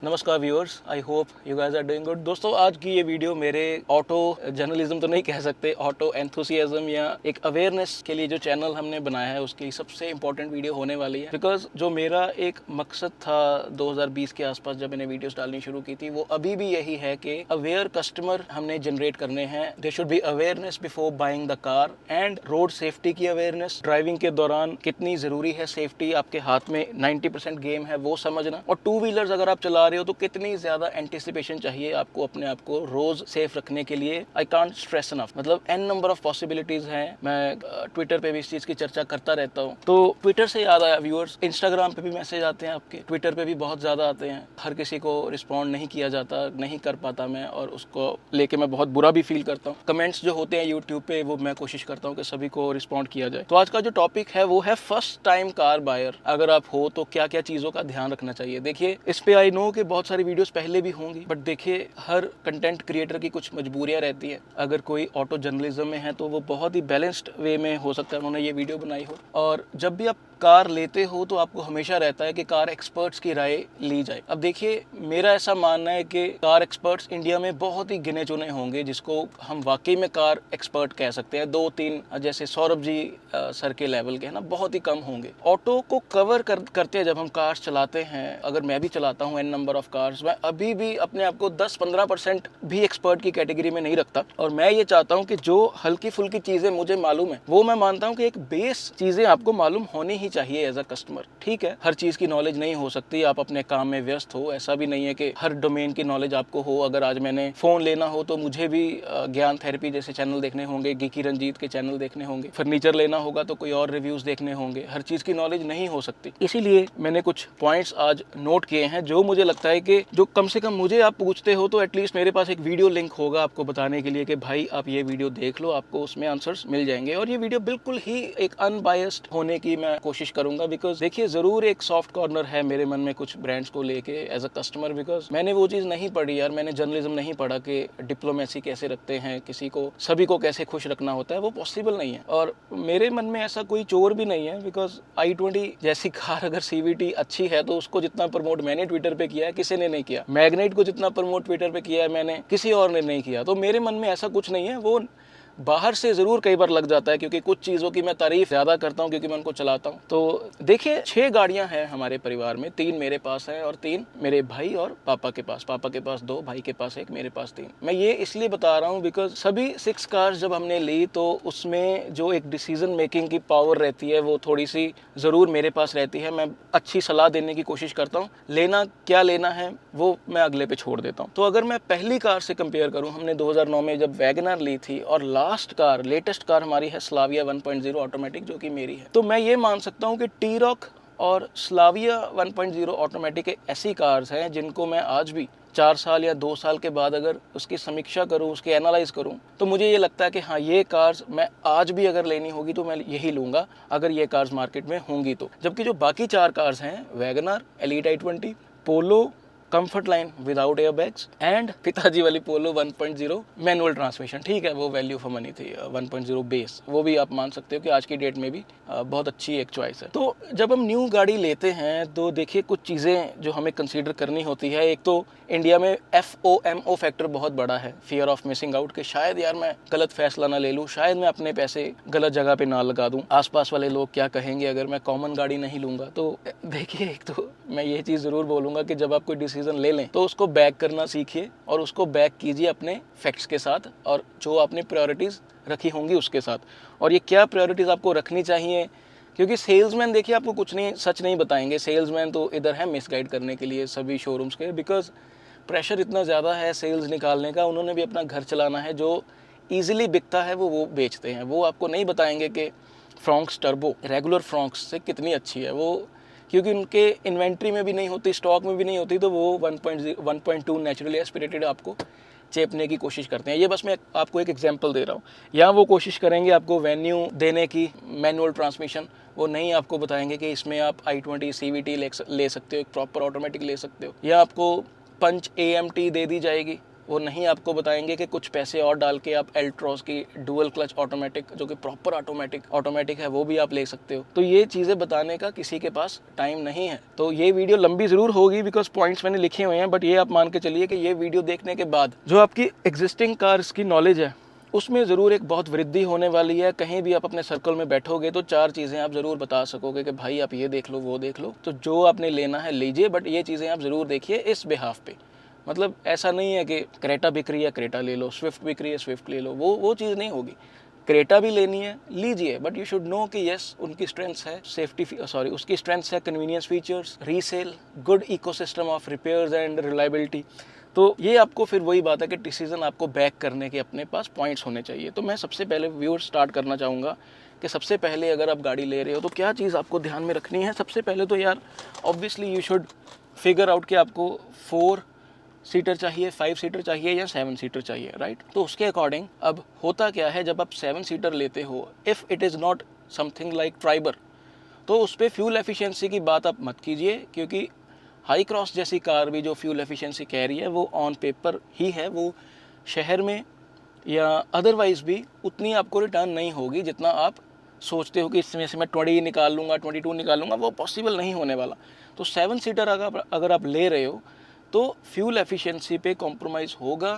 नमस्कार viewers, I hope you guys are doing good. दोस्तों, आज की ये वीडियो मेरे ऑटो जर्नलिज्म तो नहीं कह सकते, ऑटो एंथुसियाज्म या एक अवेयरनेस के लिए जो चैनल हमने बनाया है उसकी सबसे इंपॉर्टेंट वीडियो होने वाली है। बिकॉज जो मेरा एक मकसद था 2020 के आसपास जब मैंने वीडियोस डालनी शुरू की थी, वो अभी भी यही है कि अवेयर कस्टमर हमने जनरेट करने हैं। There should be awareness before buying the car and road safety की अवेयरनेस। ड्राइविंग के दौरान कितनी जरूरी है सेफ्टी, आपके हाथ में 90% गेम है वो समझना। और टू व्हीलर्स अगर आप चला रहे हो तो कितनी ज्यादा एंटिसिपेशन चाहिए आपको अपने आप को रोज सेफ रखने के लिए। आई कांट स्ट्रेस इनफ, मतलब एन नंबर ऑफ पॉसिबिलिटीज हैं। मैं ट्विटर पे भी इस चीज की चर्चा करता रहता हूँ। तो ट्विटर से याद आया व्यूअर्स, इंस्टाग्राम पे भी मैसेज आते हैं आपके, ट्विटर पे भी बहुत ज्यादा आते हैं। हर किसी को रिस्पॉन्ड नहीं किया जाता, नहीं कर पाता मैं, और उसको लेके मैं बहुत बुरा भी फील करता हूँ। कमेंट्स जो होते हैं यूट्यूब पे वो मैं कोशिश करता हूँ कि सभी को रिस्पॉन्ड किया जाए। तो आज का जो टॉपिक है वो है फर्स्ट टाइम कार बायर। अगर आप हो तो क्या क्या चीजों का ध्यान रखना चाहिए। देखिए, इस पे आई नो कि बहुत सारी वीडियोस पहले भी होंगी, बट देखिए हर कंटेंट क्रिएटर की कुछ मजबूरियां रहती हैं। अगर कोई ऑटो जर्नलिज्म में है तो वो बहुत ही बैलेंस्ड वे में हो सकता है उन्होंने ये वीडियो बनाई हो। और जब भी आप कार लेते हो तो आपको हमेशा रहता है कि कार एक्सपर्ट्स की राय ली जाए। अब देखिए, मेरा ऐसा मानना है कि कार एक्सपर्ट्स इंडिया में बहुत ही गिने चुने होंगे जिसको हम वाकई में कार एक्सपर्ट कह सकते हैं। 2-3 जैसे सौरभ जी सर के लेवल के है ना, बहुत ही कम होंगे। ऑटो को कवर करते हैं जब हम कार्स चलाते हैं, अगर मैं भी चलाता हूँ एन नंबर ऑफ कार्स, मैं अभी भी अपने आप को 10-15% भी एक्सपर्ट की कैटेगरी में नहीं रखता। और मैं ये चाहता हूँ कि जो हल्की फुल्की चीजें मुझे मालूम है वो मैं मानता हूँ कि एक बेस चीजें आपको मालूम होनी ही चाहिए एज अ कस्टमर। ठीक है, हर चीज की नॉलेज नहीं हो सकती, आप अपने काम में व्यस्त हो, ऐसा भी नहीं है कि हर डोमेन की नॉलेज आपको हो। अगर आज मैंने फोन लेना हो तो मुझे भी ज्ञान थेरेपी जैसे चैनल देखने होंगे, गिकी रंजीत के चैनल देखने होंगे। फर्नीचर लेना होगा तो कोई और रिव्यूज देखने होंगे। हर चीज की नॉलेज नहीं हो सकती। इसीलिए मैंने कुछ पॉइंट्स आज नोट किए हैं जो मुझे लगता है कि जो कम से कम मुझे आप पूछते हो तो एटलीस्ट मेरे पास एक वीडियो लिंक होगा आपको बताने के लिए कि भाई आप ये वीडियो देख लो, आपको उसमें आंसर्स मिल जाएंगे। और ये वीडियो बिल्कुल ही एक अनबायस्ड होने की मैं कोशिश करूंगा। बिकॉज देखिए, जरूर एक सॉफ्ट कॉर्नर है मेरे मन में कुछ ब्रांड्स को लेके एज अ कस्टमर। बिकॉज मैंने वो चीज नहीं पढ़ी यार, मैंने जर्नलिज्म नहीं पढ़ा कि डिप्लोमेसी कैसे रखते हैं, किसी को सभी को कैसे खुश रखना होता है, वो पॉसिबल नहीं है। और मेरे मन में ऐसा कोई चोर भी नहीं है। बिकॉज i20 जैसी कार अगर CVT अच्छी है तो उसको जितना प्रमोट मैंने ट्विटर पे किया है किसी ने नहीं किया। मैग्नेट को जितना प्रमोट ट्विटर पे किया है मैंने, किसी और ने नहीं किया। तो मेरे मन में ऐसा कुछ नहीं है। वो बाहर से जरूर कई बार लग जाता है क्योंकि कुछ चीज़ों की मैं तारीफ ज़्यादा करता हूँ क्योंकि मैं उनको चलाता हूँ। तो देखिए, 6 गाड़ियाँ हैं हमारे परिवार में, 3 मेरे पास हैं और 3 मेरे भाई और पापा के पास। पापा के पास 2, भाई के पास 1, मेरे पास 3। मैं ये इसलिए बता रहा हूँ बिकॉज सभी 6 कार्स जब हमने ली तो उसमें जो एक डिसीजन मेकिंग की पावर रहती है वो थोड़ी सी ज़रूर मेरे पास रहती है। मैं अच्छी सलाह देने की कोशिश करता हूँ, लेना क्या लेना है वो मैं अगले पे छोड़ देता हूँ। तो अगर मैं पहली कार से कंपेयर करूँ, हमने 2009 में जब वैगनर ली थी और लेटेस्ट कार हमारी है स्लाविया 1.0 ऑटोमेटिक जो कि मेरी है, तो मैं ये मान सकता हूँ कि टी-रॉक और स्लाविया 1.0 ऑटोमेटिक ऐसी कार्स हैं जिनको मैं आज भी 4 साल या 2 साल के बाद अगर उसकी समीक्षा करूं, उसकी एनालाइज करूं, तो मुझे ये लगता है कि हाँ, ये कार्स मैं आज भी अगर लेनी होगी तो मैं यही लूंगा अगर ये कार्स मार्केट में होंगी तो। जबकि जो बाकी 4 कार्स हैं, Wagner, elite i20, polo, comfort line without air bags and पिताजी वाली पोलो 1.0 मैनुअल ट्रांसमिशन, ठीक है वो वैल्यू फॉर मनी थी। 1.0 बेस, वो भी आप मान सकते हो कि आज की डेट में भी बहुत अच्छी एक चॉइस है। तो जब हम न्यू गाड़ी लेते हैं तो देखिए कुछ चीज़ें जो हमें कंसीडर करनी होती है। एक तो इंडिया में FOMO फैक्टर बहुत बड़ा है, फियर ऑफ मिसिंग आउट, कि शायद यार मैं गलत फैसला ना ले लूँ, शायद मैं अपने पैसे गलत जगह पे ना लगा दूँ, आसपास वाले लोग क्या कहेंगे अगर मैं कॉमन गाड़ी नहीं लूँगा। तो देखिए, एक तो मैं ये चीज़ ज़रूर बोलूँगा कि जब आप कोई डिसीजन ले लें तो उसको बैक करना सीखिए और उसको बैक कीजिए अपने फैक्ट्स के साथ और जो आपने प्रायोरिटीज़ रखी होंगी उसके साथ। और ये क्या प्रायोरिटीज़ आपको रखनी चाहिए, क्योंकि सेल्समैन देखिए आपको कुछ नहीं सच नहीं बताएंगे। सेल्समैन तो इधर है मिसगाइड करने के लिए सभी शोरूम्स के। बिकॉज प्रेशर इतना ज़्यादा है सेल्स निकालने का, उन्होंने भी अपना घर चलाना है। जो ईजिली बिकता है वो बेचते हैं। वो आपको नहीं बताएंगे कि फ्रॉन्क्स टर्बो रेगुलर फ्रॉन्क्स से कितनी अच्छी है, वो क्योंकि उनके इन्वेंट्री में भी नहीं होती, स्टॉक में भी नहीं होती, तो वो 1.2 नेचुरली एस्पिरेटेड आपको चेपने की कोशिश करते हैं। ये बस मैं आपको एक एग्जांपल दे रहा हूँ। या वो कोशिश करेंगे आपको वेन्यू देने की, मैनुअल ट्रांसमिशन, वो नहीं आपको बताएंगे कि इसमें आप i20 CVT ले सकते हो, एक प्रॉपर ऑटोमेटिक ले सकते हो। या आपको पंच AMT दे दी जाएगी वो नहीं आपको बताएंगे कि कुछ पैसे और डाल के आप एल्ट्रॉस की डुअल क्लच ऑटोमेटिक, जो कि प्रॉपर ऑटोमेटिक है, वो भी आप ले सकते हो। तो ये चीज़ें बताने का किसी के पास टाइम नहीं है। तो ये वीडियो लंबी ज़रूर होगी बिकॉज पॉइंट्स मैंने लिखे हुए हैं, बट ये आप मान के चलिए कि ये वीडियो देखने के बाद जो आपकी एग्जिस्टिंग कार्स की नॉलेज है उसमें ज़रूर एक बहुत वृद्धि होने वाली है। कहीं भी आप अपने सर्कल में बैठोगे तो 4 चीज़ें आप ज़रूर बता सकोगे कि भाई आप ये देख लो, वो देख लो। तो जो आपने लेना है लीजिए, बट ये चीज़ें आप ज़रूर देखिए इस बिहाफ पे। मतलब ऐसा नहीं है कि क्रेटा बिक रही है क्रेटा ले लो, स्विफ्ट बिक रही है स्विफ्ट ले लो, वो चीज़ नहीं होगी। क्रेटा भी लेनी है लीजिए, बट यू शुड नो कि यस उनकी स्ट्रेंथ्स है उसकी स्ट्रेंथ्स है convenience features, resale, good ecosystem of repairs and reliability. तो ये आपको फिर वही बात है कि डिसीजन आपको बैक करने के अपने पास पॉइंट्स होने चाहिए। तो मैं सबसे पहले व्यूअर स्टार्ट करना चाहूँगा कि सबसे पहले अगर आप गाड़ी ले रहे हो तो क्या चीज़ आपको ध्यान में रखनी है। सबसे पहले तो यार obviously you should figure out कि आपको 4 सीटर चाहिए, 5 सीटर चाहिए या 7 सीटर चाहिए, राइट। तो उसके अकॉर्डिंग अब होता क्या है, जब आप 7 सीटर लेते हो, if it is not something like Triber, तो उस पर फ्यूल एफिशिएंसी की बात आप मत कीजिए, क्योंकि हाई क्रॉस जैसी कार भी जो फ्यूल एफिशिएंसी कह रही है वो ऑन पेपर ही है, वो शहर में या अदरवाइज़ भी उतनी आपको रिटर्न नहीं होगी जितना आप सोचते हो कि इसमें से मैं 20 निकाल लूँगा, 22 निकाल लूँगा, वो पॉसिबल नहीं होने वाला। तो 7 सीटर अगर आप ले रहे हो तो फ्यूल एफिशिएंसी पे कॉम्प्रोमाइज़ होगा।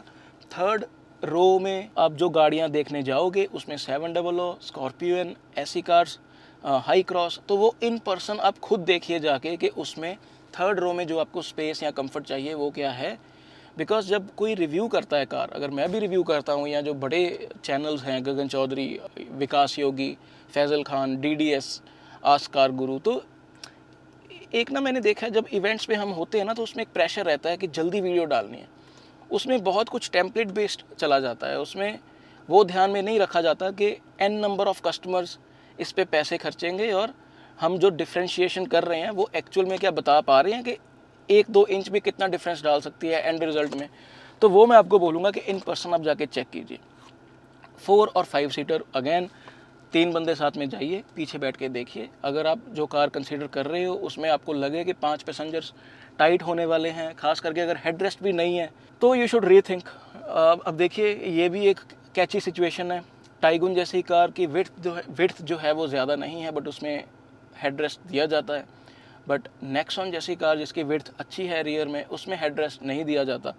थर्ड रो में आप जो गाड़ियाँ देखने जाओगे उसमें 700, स्कॉर्पियन, ऐसी कार्स, हाई क्रॉस, तो वो इन पर्सन आप खुद देखिए जाके कि उसमें थर्ड रो में जो आपको स्पेस या कंफर्ट चाहिए वो क्या है। बिकॉज जब कोई रिव्यू करता है कार, अगर मैं भी रिव्यू करता हूँ या जो बड़े चैनल्स हैं, Gagan Chaudhary, Vikas Yogi, Faisal Khan, DDS, ask car Guru, तो एक ना मैंने देखा है जब इवेंट्स पे हम होते हैं ना तो उसमें एक प्रेशर रहता है कि जल्दी वीडियो डालनी है। उसमें बहुत कुछ टेम्पलेट बेस्ड चला जाता है, उसमें वो ध्यान में नहीं रखा जाता कि n नंबर ऑफ़ कस्टमर्स इस पे पैसे खर्चेंगे और हम जो डिफ्रेंशिएशन कर रहे हैं वो एक्चुअल में क्या बता पा रहे हैं कि 1-2 इंच भी कितना डिफरेंस डाल सकती है एंड रिजल्ट में। तो वो मैं आपको बोलूँगा कि इन पर्सन आप जाके चेक कीजिए। 4 और 5 सीटर अगेन 3 बंदे साथ में जाइए, पीछे बैठ के देखिए। अगर आप जो कार कंसीडर कर रहे हो उसमें आपको लगे कि 5 पैसेंजर्स टाइट होने वाले हैं, खास करके अगर हेडरेस्ट भी नहीं है, तो यू शुड रीथिंक। अब देखिए ये भी एक कैची सिचुएशन है। टाइगुन जैसी कार की विड्थ जो है वो ज़्यादा नहीं है, बट उसमें हेडरेस्ट दिया जाता है। बट नेक्सॉन जैसी कार जिसकी विड्थ अच्छी है रियर में, उसमें हेडरेस्ट नहीं दिया जाता।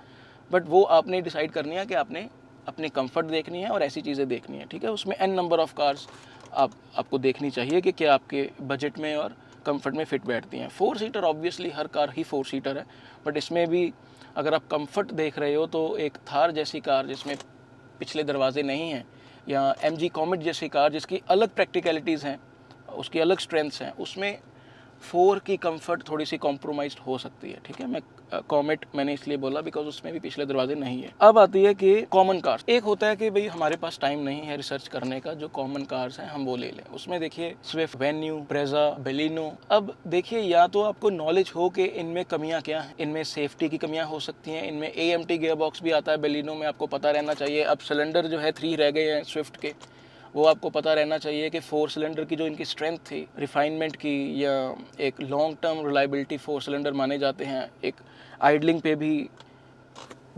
बट वो आपने डिसाइड करनी है कि आपने अपनी कंफर्ट देखनी है और ऐसी चीज़ें देखनी है, ठीक है। उसमें n नंबर ऑफ़ कार्स आपको देखनी चाहिए कि क्या आपके बजट में और कंफर्ट में फिट बैठती हैं। 4 सीटर ऑब्वियसली हर कार ही 4 सीटर है, बट इसमें भी अगर आप कंफर्ट देख रहे हो तो एक थार जैसी कार जिसमें पिछले दरवाजे नहीं हैं, या MG कॉमेट जैसी कार जिसकी अलग प्रैक्टिकलिटीज़ हैं, उसकी अलग स्ट्रेंथ्स हैं, उसमें 4 की कंफर्ट थोड़ी सी कॉम्प्रोमाइज़ हो सकती है, ठीक है। मैं कॉमेट मैंने इसलिए बोला बिकॉज उसमें भी पिछले दरवाजे नहीं है। अब आती है कि कॉमन कार्स। एक होता है कि भाई हमारे पास टाइम नहीं है रिसर्च करने का, जो कॉमन कार्स हैं हम वो ले लें। उसमें देखिए स्विफ्ट, वेन्यू, ब्रेजा, बेलिनो। अब देखिए या तो आपको नॉलेज हो कि इनमें कमियां क्या हैं, इनमें सेफ्टी की कमियां हो सकती हैं, इनमें AMT गियर बॉक्स भी आता है बेलिनो में, आपको पता रहना चाहिए। अब सिलेंडर जो है 3 रह गए हैं स्विफ्ट के, वो आपको पता रहना चाहिए कि 4 सिलेंडर की जो इनकी स्ट्रेंथ थी रिफाइनमेंट की, या एक लॉन्ग टर्म रिलायबिलिटी 4 सिलेंडर माने जाते हैं, एक आइडलिंग पे भी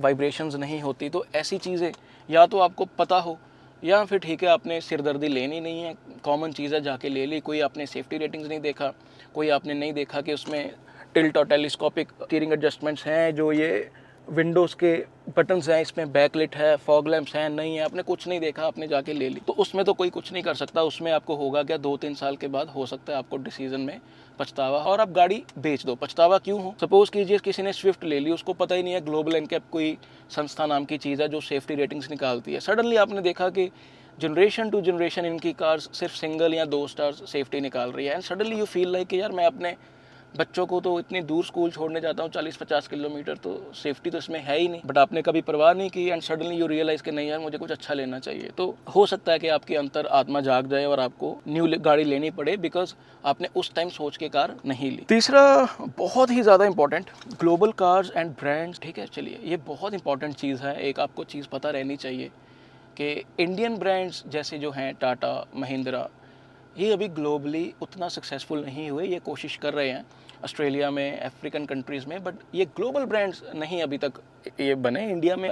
वाइब्रेशंस नहीं होती। तो ऐसी चीज़ें या तो आपको पता हो, या फिर ठीक है आपने सिरदर्दी लेनी नहीं है, कॉमन चीज़ है जाके ले ली। कोई आपने सेफ्टी रेटिंग्स नहीं देखा, कोई आपने नहीं देखा कि उसमें टिल्ट और टेलीस्कोपिक स्टीयरिंग एडजस्टमेंट्स हैं, जो ये विंडोज़ के बटन्स हैं, इसमें बैकलिट है, फॉग लैंप्स हैं, नहीं है, आपने कुछ नहीं देखा, आपने जाके ले ली, तो उसमें तो कोई कुछ नहीं कर सकता। उसमें आपको होगा क्या, 2-3 साल के बाद हो सकता है आपको डिसीजन में पछतावा और आप गाड़ी बेच दो। पछतावा क्यों हो? सपोज कीजिए किसी ने स्विफ्ट ले ली, उसको पता ही नहीं है ग्लोबल एनकैप कोई संस्था नाम की चीज़ है जो सेफ्टी रेटिंग्स निकालती है। सडनली आपने देखा कि जनरेशन टू जनरेशन इनकी कार्स सिर्फ सिंगल या 2 स्टार सेफ्टी निकाल रही है, and suddenly you feel like कि यार मैं अपने बच्चों को तो इतनी दूर स्कूल छोड़ने जाता हूँ 40-50 किलोमीटर, तो सेफ्टी तो इसमें है ही नहीं, बट आपने कभी परवाह नहीं की, एंड सडनली यू रियलाइज़ कि नहीं यार मुझे कुछ अच्छा लेना चाहिए। तो हो सकता है कि आपके अंतर आत्मा जाग जाए और आपको न्यू गाड़ी लेनी पड़े बिकॉज आपने उस टाइम सोच के कार नहीं ली। तीसरा बहुत ही ज़्यादा important, global cars and brands, ठीक है। चलिए ये बहुत इंपॉर्टेंट चीज़ है, एक आपको चीज़ पता रहनी चाहिए कि इंडियन ब्रांड्स जैसे जो हैं टाटा, महिंद्रा, ये अभी ग्लोबली उतना सक्सेसफुल नहीं हुए, ये कोशिश कर रहे हैं। ऑस्ट्रेलिया में, अफ्रीकन कंट्रीज़ में, बट ये ग्लोबल ब्रांड्स नहीं अभी तक ये बने। इंडिया में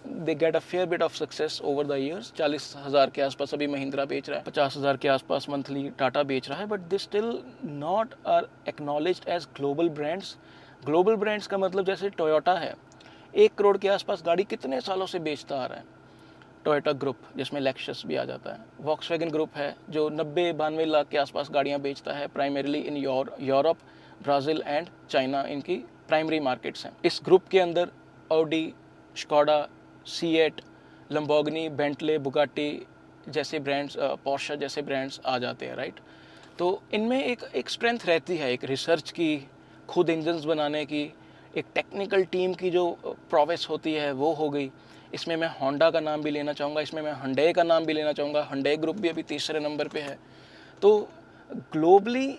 they get a fair bit of success over the years. 40,000 के आसपास अभी महिंद्रा बेच रहा है, 50,000 के आसपास मंथली टाटा बेच रहा है, but they still not are acknowledged as global brands. Global brands का मतलब जैसे टोयोटा है, 1 करोड़ के आसपास गाड़ी कितने सालों से बेचता आ रहा है। टोयोटा ग्रुप जिसमें लेक्सस भी आ जाता है। वॉक्सवैगन ग्रुप है जो 90-92 लाख के आसपास गाड़ियाँ बेचता है, primarily in Europe, Brazil and China इनकी प्राइमरी मार्केट्स हैं। इस ग्रुप के अंदर Audi, Skoda, CEAT, Lamborghini, Bentley, Bugatti जैसे ब्रांड्स, पोर्शे जैसे ब्रांड्स आ जाते हैं, राइट। तो इनमें एक स्ट्रेंथ रहती है, एक रिसर्च की, खुद इंजन्स बनाने की, एक टेक्निकल टीम की जो प्रोवेस होती है वो हो गई। इसमें मैं होंडा का नाम भी लेना चाहूँगा, इसमें मैं हुंडई का नाम भी लेना चाहूँगा। हुंडई ग्रुप भी अभी तीसरे नंबर पे है। तो ग्लोबली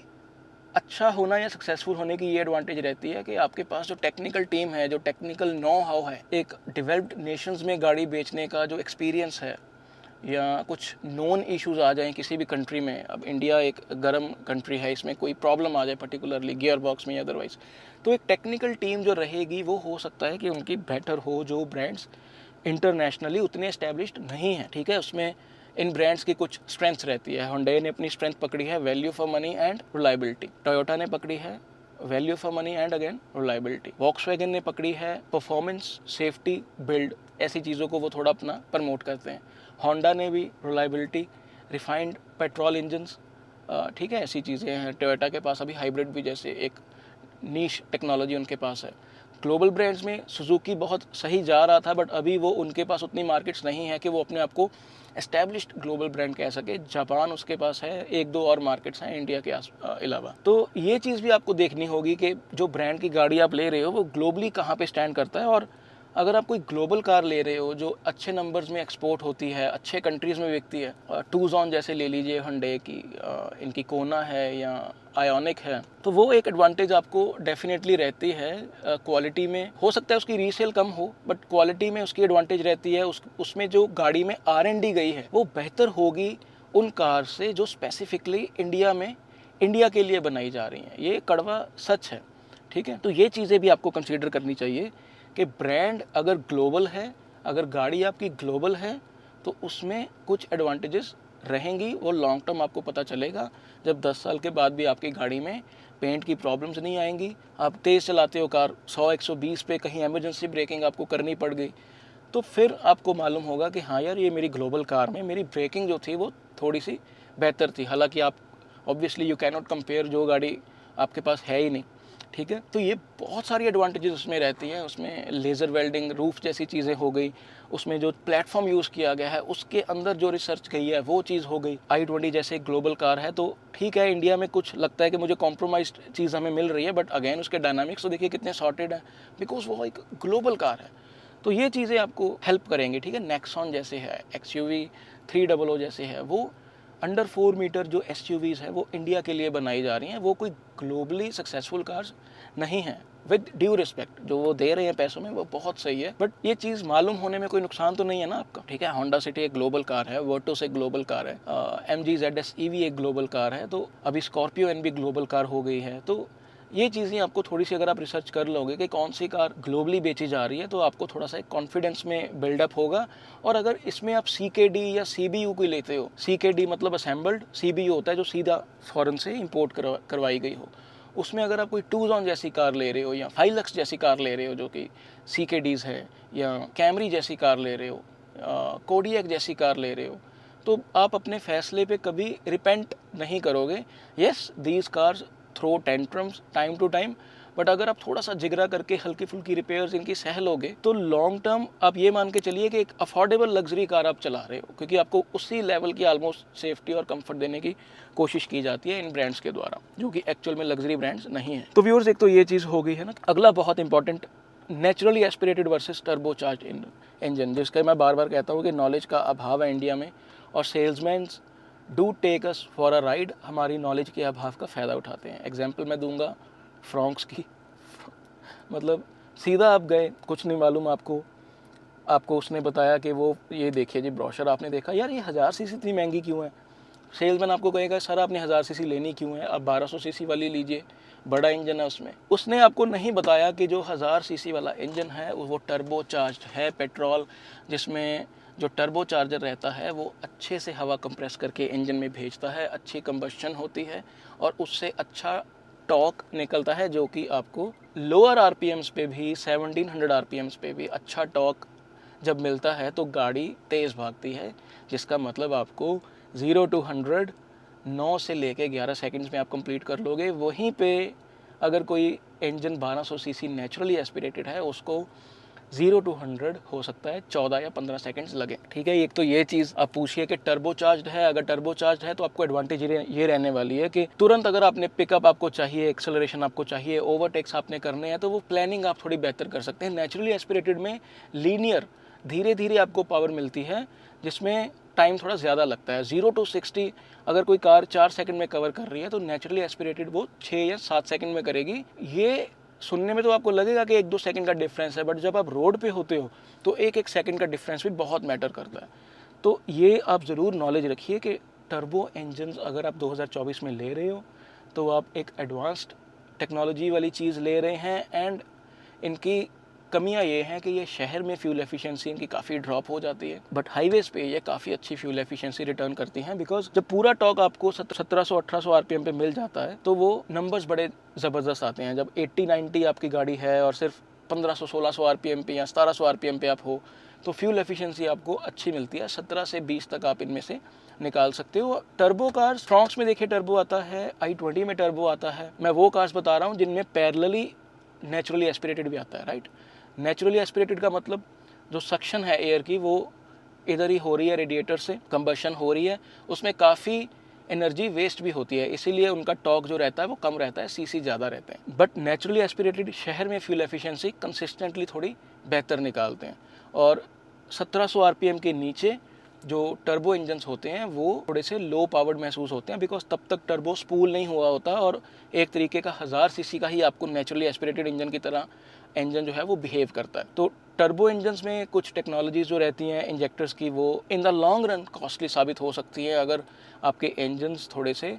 अच्छा होना या सक्सेसफुल होने की ये एडवांटेज रहती है कि आपके पास जो टेक्निकल टीम है, जो टेक्निकल नो हाउ है, एक डेवलप्ड नेशंस में गाड़ी बेचने का जो एक्सपीरियंस है, या कुछ नॉन इश्यूज़ आ जाएं किसी भी कंट्री में। अब इंडिया एक गर्म कंट्री है, इसमें कोई प्रॉब्लम आ जाए पर्टिकुलरली गियर बॉक्स में या अदरवाइज, तो एक टेक्निकल टीम जो रहेगी वो हो सकता है कि उनकी बेटर हो, जो ब्रांड्स इंटरनेशनली उतने एस्टेब्लिश्ड नहीं हैं, ठीक है। उसमें इन ब्रांड्स की कुछ स्ट्रेंथ्स रहती है। हुंडई ने अपनी स्ट्रेंथ पकड़ी है value for money and reliability. Toyota ने पकड़ी है value for money and again reliability. Volkswagen ने पकड़ी है परफॉर्मेंस, सेफ्टी, बिल्ड, ऐसी चीज़ों को वो थोड़ा अपना प्रमोट करते हैं। होंडा ने भी रिलायबिलिटी, रिफाइंड पेट्रोल इंजन्स, ठीक है, ऐसी चीज़ें हैं। टोयोटा के पास अभी हाइब्रिड भी जैसे एक नीश टेक्नोलॉजी उनके पास है। ग्लोबल ब्रांड्स में सुजुकी बहुत सही जा रहा था, बट अभी वो उनके पास उतनी मार्केट्स नहीं है कि वो अपने आप को एस्टैब्लिश्ड ग्लोबल ब्रांड कह सके। जापान उसके पास है, 1-2 और मार्केट्स हैं इंडिया के अलावा। तो ये चीज़ भी आपको देखनी होगी कि जो ब्रांड की गाड़ी आप ले रहे हो वो ग्लोबली कहाँ पे स्टैंड करता है। और अगर आप कोई ग्लोबल कार ले रहे हो जो अच्छे नंबर्स में एक्सपोर्ट होती है, अच्छे कंट्रीज़ में बिकती है, टूजॉन जैसे ले लीजिए हुंडई की, इनकी कोना है या आयोनिक है, तो वो एक एडवांटेज आपको डेफिनेटली रहती है। क्वालिटी में हो सकता है उसकी रीसेल कम हो, बट क्वालिटी में उसकी एडवांटेज रहती है। उसमें जो गाड़ी में R&D गई है वो बेहतर होगी उन कार से जो स्पेसिफिकली इंडिया के लिए बनाई जा रही हैं। ये कड़वा सच है, ठीक है। तो ये चीज़ें भी आपको कंसीडर करनी चाहिए कि ब्रांड अगर ग्लोबल है, अगर गाड़ी आपकी ग्लोबल है, तो उसमें कुछ एडवांटेजेस रहेंगी। वो लॉन्ग टर्म आपको पता चलेगा जब 10 साल के बाद भी आपकी गाड़ी में पेंट की प्रॉब्लम्स नहीं आएंगी। आप तेज़ चलाते हो कार 100-120 पे, कहीं इमरजेंसी ब्रेकिंग आपको करनी पड़ गई, तो फिर आपको मालूम होगा कि हाँ यार, ये मेरी ग्लोबल कार में मेरी ब्रेकिंग जो थी वो थोड़ी सी बेहतर थी। हालांकि आप obviously you can not compare जो गाड़ी आपके पास है ही नहीं, ठीक है। तो ये बहुत सारी एडवांटेजेस उसमें रहती हैं। उसमें लेज़र वेल्डिंग, रूफ जैसी चीज़ें हो गई, उसमें जो प्लेटफॉर्म यूज़ किया गया है उसके अंदर जो रिसर्च की है वो चीज़ हो गई। i20 जैसे ग्लोबल कार है, तो ठीक है इंडिया में कुछ लगता है कि मुझे कॉम्प्रोमाइज्ड चीज़ हमें मिल रही है, बट अगेन उसके डायनामिक्स तो देखिए कितने सॉर्टेड हैं, बिकॉज वो एक ग्लोबल कार है। तो ये चीज़ें आपको हेल्प करेंगी, ठीक है। नेक्सॉन जैसे है, XUV 300 जैसे है, वो अंडर 4 मीटर जो SUVs है वो इंडिया के लिए बनाई जा रही हैं। वो कोई ग्लोबली सक्सेसफुल कार्स नहीं है। विद ड्यू रिस्पेक्ट, जो वो दे रहे हैं पैसों में वो बहुत सही है, बट ये चीज़ मालूम होने में कोई नुकसान तो नहीं है ना आपका, ठीक है। होंडा सिटी एक ग्लोबल कार है, वर्टस एक ग्लोबल कार है, MG ZS EV एक ग्लोबल कार है, तो अभी स्कॉर्पियो N भी ग्लोबल कार हो गई है। तो ये चीज़ें आपको थोड़ी सी अगर आप रिसर्च कर लोगे कि कौन सी कार ग्लोबली बेची जा रही है, तो आपको थोड़ा सा एक कॉन्फिडेंस में बिल्डअप होगा। और अगर इसमें आप CKD या CBU को लेते हो, CKD मतलब असेंबल्ड, CBU होता है जो सीधा फॉरेन से इंपोर्ट करवाई गई हो। उसमें अगर आप कोई टूजॉन जैसी कार ले रहे हो या हाइलक्स जैसी कार ले रहे हो जो कि CKDs है, या कैमरी जैसी कार ले रहे हो, कोडियक जैसी कार ले रहे हो, तो आप अपने फैसले पे कभी रिपेंट नहीं करोगे। Yes, these cars throw tantrums time to time, but अगर आप थोड़ा सा जिगरा करके हल्की फुल्की रिपेयर्स इनकी सह लोगे, तो लॉन्ग टर्म आप ये मान के चलिए कि एक अफोर्डेबल लग्जरी कार आप चला रहे हो, क्योंकि आपको उसी लेवल की ऑलमोस्ट सेफ्टी और कंफर्ट देने की कोशिश की जाती है इन ब्रांड्स के द्वारा, जो कि एक्चुअल में लग्जरी ब्रांड्स नहीं है। तो व्यूअर्स, एक तो ये चीज़ हो गई है ना। अगला बहुत important, naturally aspirated versus turbocharge engine, जिसका मैं बार बार कहता हूँ कि नॉलेज का अभाव है इंडिया में, और salesman do take us for a ride, हमारी नॉलेज के अभाव का फ़ायदा उठाते हैं। एग्जाम्पल मैं दूंगा फ्रॉन्क्स की, मतलब सीधा आप गए, कुछ नहीं मालूम आपको उसने बताया कि वो ये देखिए जी ब्रोशर, आपने देखा यार ये 1000 सीसी इतनी महंगी क्यों है, सेल्समैन आपको कहेगा सर आपने 1000 सीसी लेनी क्यों है, आप 1200 सीसी वाली लीजिए, बड़ा इंजन है उसमें। उसने आपको नहीं बताया कि जो 1000 सीसी वाला इंजन है वो टर्बो चार्ज है पेट्रोल, जिसमें जो टर्बो चार्जर रहता है वो अच्छे से हवा कंप्रेस करके इंजन में भेजता है, अच्छी कंबस्शन होती है और उससे अच्छा टॉर्क निकलता है, जो कि आपको लोअर आरपीएम्स पे भी 1700 आरपीएम्स पे भी अच्छा टॉर्क जब मिलता है तो गाड़ी तेज़ भागती है, जिसका मतलब आपको 0 to 100 9 से लेके 11 सेकंड्स में आप कंप्लीट कर लोगे। वहीं पे अगर कोई इंजन 1200 सीसी नेचुरली एस्पिरेटेड है उसको 0 to 100 हो सकता है 14 या 15 सेकंड्स लगे। ठीक है, एक तो ये चीज़ आप पूछिए कि टर्बो चार्ज्ड है। अगर टर्बो चार्ज्ड है तो आपको एडवांटेज ये रहने वाली है कि तुरंत अगर आपने पिकअप आपको चाहिए, एक्सेलरेशन आपको चाहिए, ओवरटेक्स आपने करने हैं तो वो प्लानिंग आप थोड़ी बेहतर कर सकते हैं। नेचुरली एस्पिरेटेड में लीनियर धीरे धीरे आपको पावर मिलती है, जिसमें टाइम थोड़ा ज़्यादा लगता है। 0 to 60 अगर कोई कार 4 सेकंड में कवर कर रही है तो नेचुरली एस्पिरेटेड वो 6 या 7 सेकंड में करेगी। ये सुनने में तो आपको लगेगा कि 1-2 सेकंड का डिफरेंस है, बट जब आप रोड पे होते हो तो 1-1 सेकंड का डिफरेंस भी बहुत मैटर करता है। तो ये आप ज़रूर नॉलेज रखिए कि टर्बो इंजन्स अगर आप 2024 में ले रहे हो तो आप एक एडवांस्ड टेक्नोलॉजी वाली चीज़ ले रहे हैं। एंड इनकी कमियां ये हैं कि ये शहर में फ्यूल एफिशिएंसी इनकी काफ़ी ड्रॉप हो जाती है, बट हाईवेज़ पे ये काफ़ी अच्छी फ्यूल एफिशिएंसी रिटर्न करती हैं, बिकॉज जब पूरा टॉर्क आपको 1700-1800 आरपीएम पे मिल जाता है तो वो नंबर्स बड़े ज़बरदस्त आते हैं। जब 80-90 आपकी गाड़ी है और सिर्फ 1500-1600 आरपीएम पे या 1700 आरपीएम पे आप हो तो फ्यूल एफिशिएंसी आपको अच्छी मिलती है। 17 से 20 तक आप इनमें से निकाल सकते हो। टर्बो कार्स स्ट्रॉन्ग्स में देखिए टर्बो आता है, i20 में टर्बो आता है। मैं वो कार्स बता रहा हूँ जिनमें पैरेलली नेचुरली एस्पिरेटेड भी आता है, राइट। नेचुरली एस्पिरेटेड का मतलब जो सक्शन है एयर की वो इधर ही हो रही है, रेडिएटर से कंबशन हो रही है, उसमें काफ़ी एनर्जी वेस्ट भी होती है, इसीलिए उनका टॉर्क जो रहता है वो कम रहता है, सीसी ज़्यादा रहते हैं। बट नेचुरली एस्पिरेटेड शहर में फ्यूल एफिशिएंसी कंसिस्टेंटली थोड़ी बेहतर निकालते हैं। और 1700 आरपीएम के नीचे जो टर्बो इंजन्स होते हैं वो थोड़े से लो पावर्ड महसूस होते हैं, बिकॉज तब तक टर्बो स्पूल नहीं हुआ होता और एक तरीके का 1000 सीसी का ही आपको नेचुरली एस्पिरेटेड इंजन की तरह इंजन जो है वो बिहेव करता है। तो टर्बो इंजन्स में कुछ टेक्नोलॉजीज जो रहती हैं इंजेक्टर्स की, वो in the long run costly साबित हो सकती हैं अगर आपके इंजन्स थोड़े से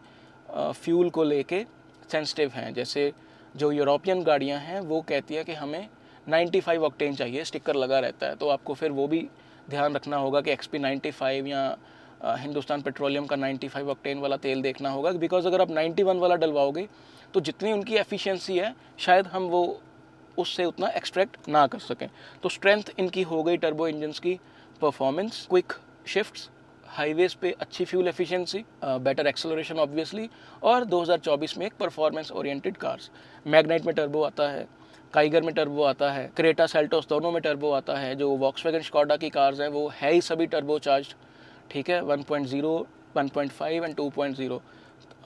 फ्यूल को लेके सेंसिटिव हैं। जैसे जो यूरोपियन गाड़ियाँ हैं वो कहती है कि हमें 95 ऑक्टेन चाहिए, स्टिकर लगा रहता है, तो आपको फिर वो भी ध्यान रखना होगा कि XP 95 या हिंदुस्तान पेट्रोलियम का 95 ऑक्टेन वाला तेल देखना होगा, बिकॉज अगर आप 91 वाला डलवाओगे तो जितनी उनकी एफिशिएंसी है शायद हम वो उससे उतना एक्सट्रैक्ट ना कर सकें। तो स्ट्रेंथ इनकी हो गई टर्बो इंजन्स की, परफॉर्मेंस, क्विक शिफ्ट्स, हाईवेज पे अच्छी fuel efficiency, better acceleration obviously, और 2024 में एक परफॉर्मेंस ओरिएंटेड कार्स। मैग्नाइट में टर्बो आता है, काइगर में टर्बो आता है, क्रेटा सेल्टोस दोनों में टर्बो आता है। जो वॉक्सवैगन स्कोडा की कार्स हैं वो है ही सभी टर्बो चार्ज, ठीक है, 1.0, 1.5 एंड 2.0।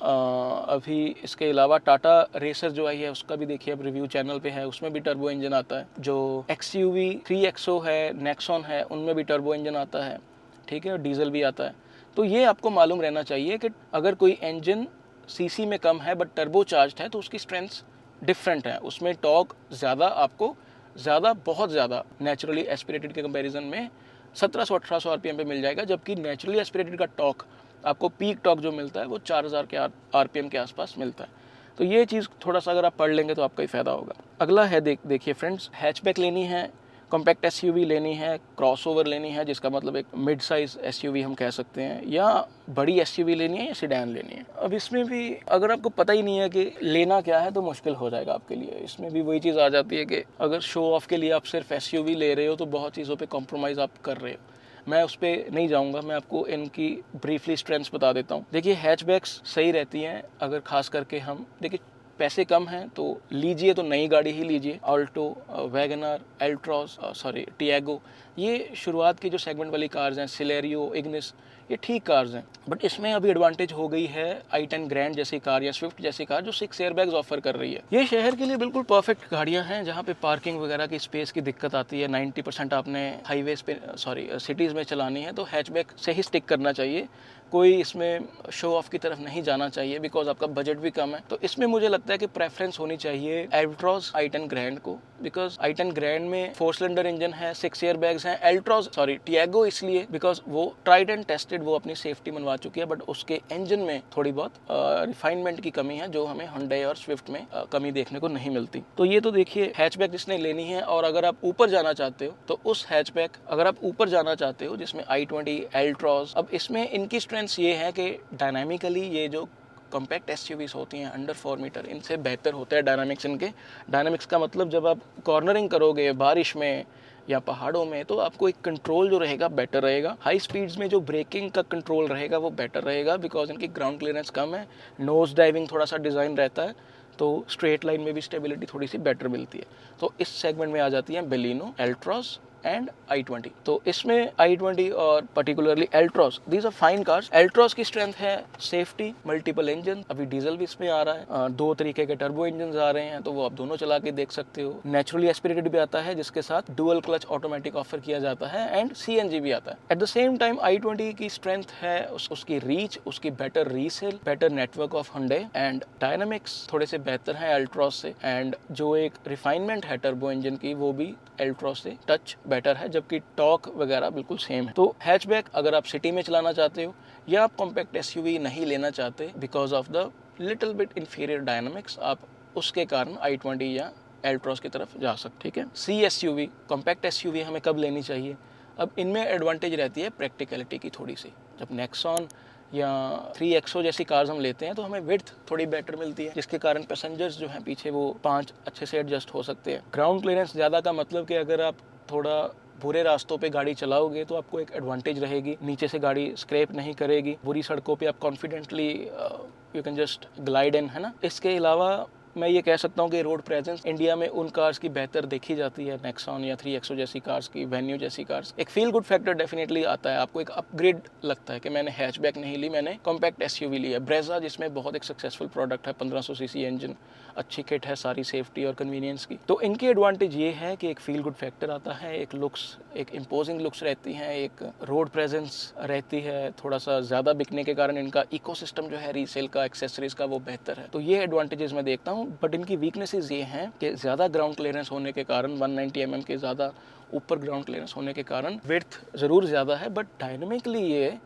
अभी इसके अलावा टाटा रेसर जो आई है उसका भी देखिए अब रिव्यू चैनल पे है, उसमें भी टर्बो इंजन आता है। जो XUV 3XO है, नेक्सॉन है, उनमें भी टर्बो इंजन आता है, ठीक है, और डीजल भी आता है। तो ये आपको मालूम रहना चाहिए कि अगर कोई इंजन सीसी में कम है बट टर्बो चार्ज है तो उसकी स्ट्रेंथ डिफरेंट है, उसमें टॉर्क ज़्यादा आपको बहुत ज़्यादा नेचुरली एस्पिरेटेड के कंपैरिजन में 1700-1800 आरपीएम पे मिल जाएगा, जबकि नेचुरली एस्पिरेटेड का टॉर्क आपको पीक टॉर्क जो मिलता है वो 4000 के आरपीएम के आसपास मिलता है। तो ये चीज़ थोड़ा सा अगर आप पढ़ लेंगे तो आपका ही फ़ायदा होगा। अगला है देखिए फ्रेंड्स, हैचबैक लेनी है, कॉम्पैक्ट SUV लेनी है, क्रॉसओवर लेनी है, जिसका मतलब एक मिड साइज़ SUV हम कह सकते हैं, या बड़ी SUV लेनी है या सेडान लेनी है। अब इसमें भी अगर आपको पता ही नहीं है कि लेना क्या है तो मुश्किल हो जाएगा आपके लिए। इसमें भी वही चीज़ आ जाती है कि अगर शो ऑफ के लिए आप सिर्फ SUV ले रहे हो तो बहुत चीज़ों पे कॉम्प्रोमाइज़ आप कर रहे हो। मैं उस पर नहीं जाऊँगा, मैं आपको इनकी ब्रीफली स्ट्रेंथ्स बता देता हूँ। देखिए हैचबैक्स सही रहती हैं अगर खास करके हम, देखिए पैसे कम हैं तो लीजिए तो नई गाड़ी ही लीजिए। ऑल्टो, वैगनर, एल्ट्रॉस, टियागो, ये शुरुआत की जो सेगमेंट वाली कार्स हैं, सिलेरियो, इग्निस, ये ठीक कार्स हैं। बट इसमें अभी एडवांटेज हो गई है i10 ग्रैंड जैसी कार या स्विफ्ट जैसी कार जो 6 एयरबैग्स ऑफर कर रही है। ये शहर के लिए बिल्कुल परफेक्ट गाड़ियां हैं जहाँ पे पार्किंग वगैरह की स्पेस की दिक्कत आती है। 90% आपने हाईवेज पे सिटीज़ में चलानी है तो हैचबैक से ही स्टिक करना चाहिए। कोई इसमें शो ऑफ की तरफ नहीं जाना चाहिए बिकॉज आपका बजट भी कम है। तो इसमें मुझे लगता है कि प्रेफरेंस होनी चाहिए एल्ट्रॉस i10 ग्रैंड को, बिकॉज i10 ग्रैंड में 4 सिलेंडर इंजन है, 6 एयर बैग्स हैं। टियागो इसलिए बिकॉज वो ट्राइड एंड टेस्टेड, वो अपनी सेफ्टी मनवा चुकी है, बट उसके इंजन में थोड़ी बहुत रिफाइनमेंट की कमी है जो हमें Hyundai और स्विफ्ट में कमी देखने को नहीं मिलती। तो ये तो देखिए हैचबैक जिसने लेनी है, और अगर आप ऊपर जाना चाहते हो तो उस हैचबैक, अगर आप ऊपर जाना चाहते हो जिसमें i20 एल्ट्रॉस, अब इसमें इनकी स्ट्रेंथ्स ये है कि डायनामिकली ये जो कॉम्पैक्ट एसयूवीज होती हैं अंडर 4 मीटर, इनसे बेहतर होता है डायनामिक्स इनके। डायनामिक्स का मतलब जब आप कॉर्नरिंग करोगे बारिश में या पहाड़ों में तो आपको एक कंट्रोल जो रहेगा बेटर रहेगा। हाई स्पीड्स में जो ब्रेकिंग का कंट्रोल रहेगा वो बेटर रहेगा बिकॉज इनकी ग्राउंड क्लियरेंस कम है। नोज डाइविंग थोड़ा सा डिज़ाइन रहता है, तो स्ट्रेट लाइन में भी स्टेबिलिटी थोड़ी सी बेटर मिलती है। तो इस सेगमेंट में आ जाती है बेलिनो, एल्ट्रॉस एंड i20। तो इसमें i20 और particularly Altroz, these are fine cars. Altroz की स्ट्रेंथ है सेफ्टी, मल्टीपल इंजन, अभी डीजल भी इसमें आ रहा है, 2 तरीके के टर्बो इंजन आ रहे हैं, तो वो आप दोनों चला के देख सकते हो। नेचुरली एस्पिरेटेड भी आता है जिसके साथ डुअल क्लच ऑटोमेटिक ऑफर किया जाता है, एंड CNG भी आता है। At the same time i20 की स्ट्रेंथ है उसकी रीच, उसकी better resale, better network of Hyundai, and dynamics थोड़े से बेहतर है एल्ट्रॉस से, एंड जो एक रिफाइनमेंट है टर्बो इंजन की वो भी एल्ट्रॉस से टच बेटर है, जबकि टॉर्क वगैरह बिल्कुल सेम है। तो हैचबैक अगर आप सिटी में चलाना चाहते हो या आप कॉम्पैक्ट एसयूवी नहीं लेना चाहते because of the little bit inferior dynamics, आप उसके कारण i20 या एल्ट्रॉस की तरफ जा सकते। ठीक है, CSUV कॉम्पैक्ट एसयूवी हमें कब लेनी चाहिए? अब इनमें एडवांटेज रहती है प्रैक्टिकलिटी की थोड़ी सी। जब नेक्सॉन या 3XO जैसी कार्स हम लेते हैं तो हमें विड्थ थोड़ी बेटर मिलती है, जिसके कारण पैसेंजर्स जो हैं पीछे वो 5 अच्छे से एडजस्ट हो सकते हैं। ग्राउंड क्लियरेंस ज़्यादा का मतलब कि अगर आप थोड़ा बुरे रास्तों पे गाड़ी चलाओगे तो आपको एक एडवांटेज रहेगी, नीचे से गाड़ी स्क्रैप नहीं करेगी। बुरी सड़कों पे आप confidently you can just glide in, है ना। इसके अलावा मैं ये कह सकता हूँ कि रोड प्रेजेंस इंडिया में उन कार्स की बेहतर देखी जाती है, नेक्सॉन या 3XO जैसी कार्स की, वेन्यू जैसी कार्स। एक फील गुड फैक्टर डेफिनेटली आता है, आपको एक अपग्रेड लगता है कि मैंने हैचबैक नहीं ली, मैंने कॉम्पैक्ट एसयूवी ली है। ब्रेजा जिसमें बहुत एक सक्सेसफुल प्रोडक्ट है, 1500 सीसी इंजन, अच्छी किट है, सारी सेफ्टी और कन्वीनियंस की। तो इनकी एडवांटेज ये है कि एक फील गुड फैक्टर आता है, एक लुक्स, एक इम्पोजिंग लुक्स रहती हैं, एक रोड प्रेजेंस रहती है, थोड़ा सा ज़्यादा बिकने के कारण इनका इकोसिस्टम जो है रीसेल का, एक्सेसरीज का, वो बेहतर है। तो ये एडवांटेजेस मैं देखता हूँ, बट इनकी वीकनेसेस ये हैं कि ज़्यादा ग्राउंड क्लियरेंस होने के कारण, 190 mm के ज़्यादा ऊपर ग्राउंड क्लियरेंस होने के कारण विड्थ ज़रूर ज़्यादा है, बट डायनेमिकली ये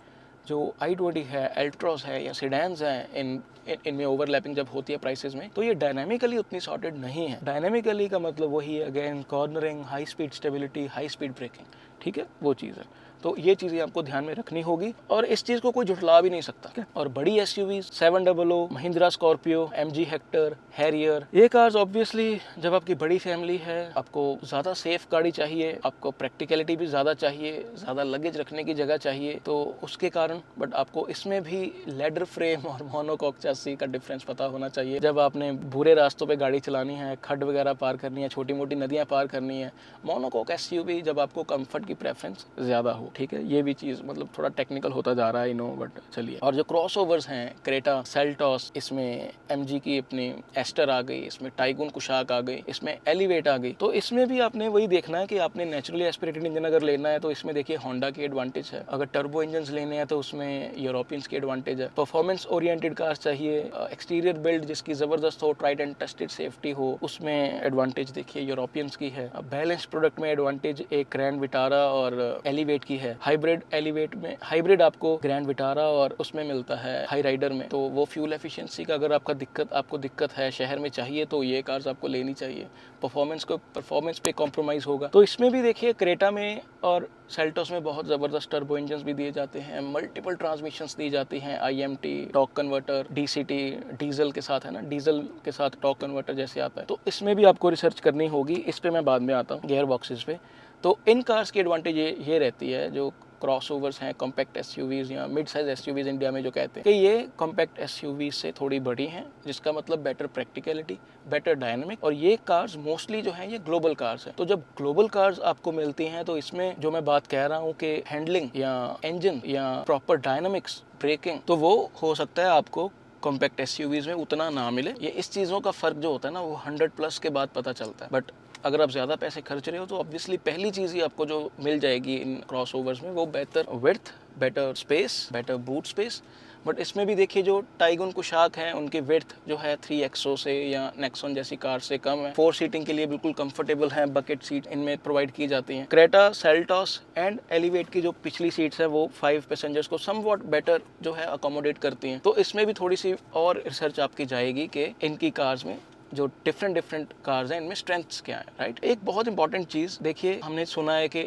जो i20 है, एल्ट्रॉस है या सेडान्स हैं, इनमें ओवरलैपिंग जब होती है प्राइसेस में, तो ये डायनामिकली उतनी सॉर्टेड नहीं है। डायनामिकली का मतलब वही है, again cornering, high speed stability, high speed braking, ठीक है, वो चीज़ है। तो ये चीज़ें आपको ध्यान में रखनी होगी और इस चीज़ को कोई झुठला भी नहीं सकता। और बड़ी SUVs 700, Mahindra Scorpio, MG Hector, Harrier, ये कार्स ऑब्वियसली जब आपकी बड़ी फैमिली है, आपको ज़्यादा सेफ गाड़ी चाहिए, आपको प्रैक्टिकलिटी भी ज़्यादा चाहिए, ज़्यादा लगेज रखने की जगह चाहिए, तो उसके कारण। बट आपको इसमें भी लेडर फ्रेम और मोनोकॉक चैसी का डिफरेंस पता होना चाहिए। जब आपने बुरे रास्तों पे गाड़ी चलानी है, खड्ड वगैरह पार करनी है, छोटी मोटी नदियाँ पार करनी है, मोनोकॉक एसयूवी जब आपको कंफर्ट की प्रेफरेंस ज़्यादा हो, ठीक है। ये भी चीज़ मतलब थोड़ा टेक्निकल होता जा रहा है, नो, बट चलिए। और जो क्रॉसओवर्स हैं, क्रेटा, सेल्टॉस, इसमें MG की अपनी एस्टर आ गई, इसमें टाइगून कुशाक आ गई, इसमें एलिवेट आ गई, तो इसमें भी आपने वही देखना है कि आपने नेचुरली एस्पिरेटेड इंजन अगर लेना है तो इसमें देखिए होंडा की एडवांटेज है, अगर टर्बो इंजन लेने हैं तो उसमें यूरोपियंस की एडवांटेज है। परफॉर्मेंस ओरिएंटेड कार्स चाहिए, एक्सटीरियर बिल्ड जिसकी ज़बरदस्त हो, ट्राइड एंड टेस्टेड सेफ्टी हो, उसमें एडवांटेज देखिए यूरोपियंस की है। बैलेंस प्रोडक्ट में एडवांटेज एक ग्रैंड विटारा और एलिवेट की है। हाइब्रिड एलिवेट में, हाइब्रिड आपको ग्रैंड विटारा और उसमें मिलता है हाई राइडर में। तो वो फ्यूल एफिशिएंसी का अगर आपको दिक्कत है, शहर में चाहिए, तो ये कार्स आपको लेनी चाहिए। परफॉर्मेंस पे कॉम्प्रोमाइज़ होगा। तो इसमें भी देखिए क्रेटा में और सेल्टोस में बहुत ज़बरदस्त टर्बो इंजन भी दिए जाते हैं, मल्टीपल ट्रांसमिशंस दी जाती हैं, IMT, torque converter, DCT, diesel के साथ, है ना, डीजल के साथ टॉर्क कन्वर्टर जैसे आता है। तो इसमें भी आपको रिसर्च करनी होगी, इस पर मैं बाद में आता हूँ, गियर बॉक्सेस पे। तो इन कार्स की एडवांटेज ये रहती है, जो क्रॉसओवर्स हैं, कॉम्पैक्ट एसयूवीज या मिड साइज एसयूवीज इंडिया में जो कहते हैं, कि ये कॉम्पैक्ट एसयूवीज से थोड़ी बड़ी हैं, जिसका मतलब बेटर प्रैक्टिकलिटी, बेटर डायनामिक। और ये कार्स मोस्टली जो हैं ये ग्लोबल कार्स हैं। तो जब ग्लोबल कार्स आपको मिलती हैं तो इसमें जो मैं बात कह रहा हूँ कि हैंडलिंग या इंजन या प्रॉपर डायनामिक्स, ब्रेकिंग, तो वो हो सकता है आपको कॉम्पैक्ट एसयूवीज में उतना ना मिले। ये इस चीज़ों का फ़र्क जो होता है ना, वो 100+ के बाद पता चलता है। बट अगर आप ज़्यादा पैसे खर्च रहे हो तो ऑब्वियसली पहली चीज़ ही आपको जो मिल जाएगी इन क्रॉसओवर्स में वो बेहतर width, better space, better boot space. But इसमें भी देखिए जो टाइगुन कुशाक हैं उनकी विड्थ जो है 3XO से या नेक्सॉन जैसी कार से कम है। 4 सीटिंग के लिए बिल्कुल कंफर्टेबल हैं, बकेट सीट इनमें प्रोवाइड की जाती हैं। क्रेटा, सेल्टॉस एंड एलिवेट की जो पिछली सीट्स है वो 5 पैसेंजर्स को समवॉट बेटर जो है अकोमोडेट करती हैं। तो इसमें भी थोड़ी सी और रिसर्च आपकी जाएगी कि इनकी कार्स में जो डिफरेंट कार्स हैं इनमें स्ट्रेंथ्स क्या है, राइट। एक बहुत इंपॉर्टेंट चीज़ देखिए, हमने सुना है कि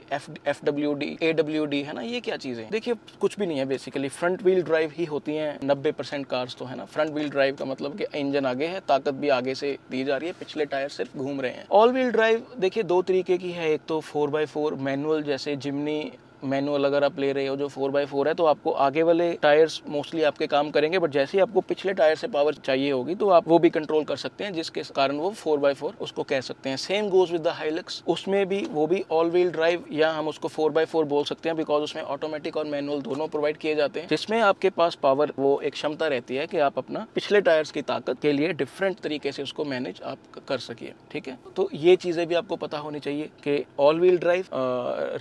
FWD, AWD है ना, ये क्या चीज़ें। देखिए कुछ भी नहीं है, बेसिकली फ्रंट व्हील ड्राइव ही होती हैं 90% कार्स तो, है ना। फ्रंट व्हील ड्राइव का मतलब कि इंजन आगे है, ताकत भी आगे से दी जा रही है, पिछले टायर सिर्फ घूम रहे हैं। ऑल व्हील ड्राइव देखिए 2 तरीके की है, एक तो 4x4 मैनुअल, जैसे जिमनी मैनुअल अगर आप ले रहे हो जो 4x4 है तो आपको आगे वाले टायर्स मोस्टली आपके काम करेंगे, बट जैसे ही आपको पिछले टायर से पावर चाहिए होगी तो आप वो भी कंट्रोल कर सकते हैं, जिसके कारण वो 4x4 उसको कह सकते हैं। Same goes with the Hilux, उसमें भी वो भी ऑल व्हील ड्राइव या हम उसको 4x4 बोल सकते हैं, बिकॉज उसमें ऑटोमेटिक और मैनुअल दोनों प्रोवाइड किए जाते हैं, जिसमें आपके पास पावर वो एक क्षमता रहती है कि आप अपना पिछले टायर्स की ताकत के लिए डिफरेंट तरीके से उसको मैनेज आप कर सकिए, ठीक है। तो ये चीज़ें भी आपको पता होनी चाहिए कि all wheel drive,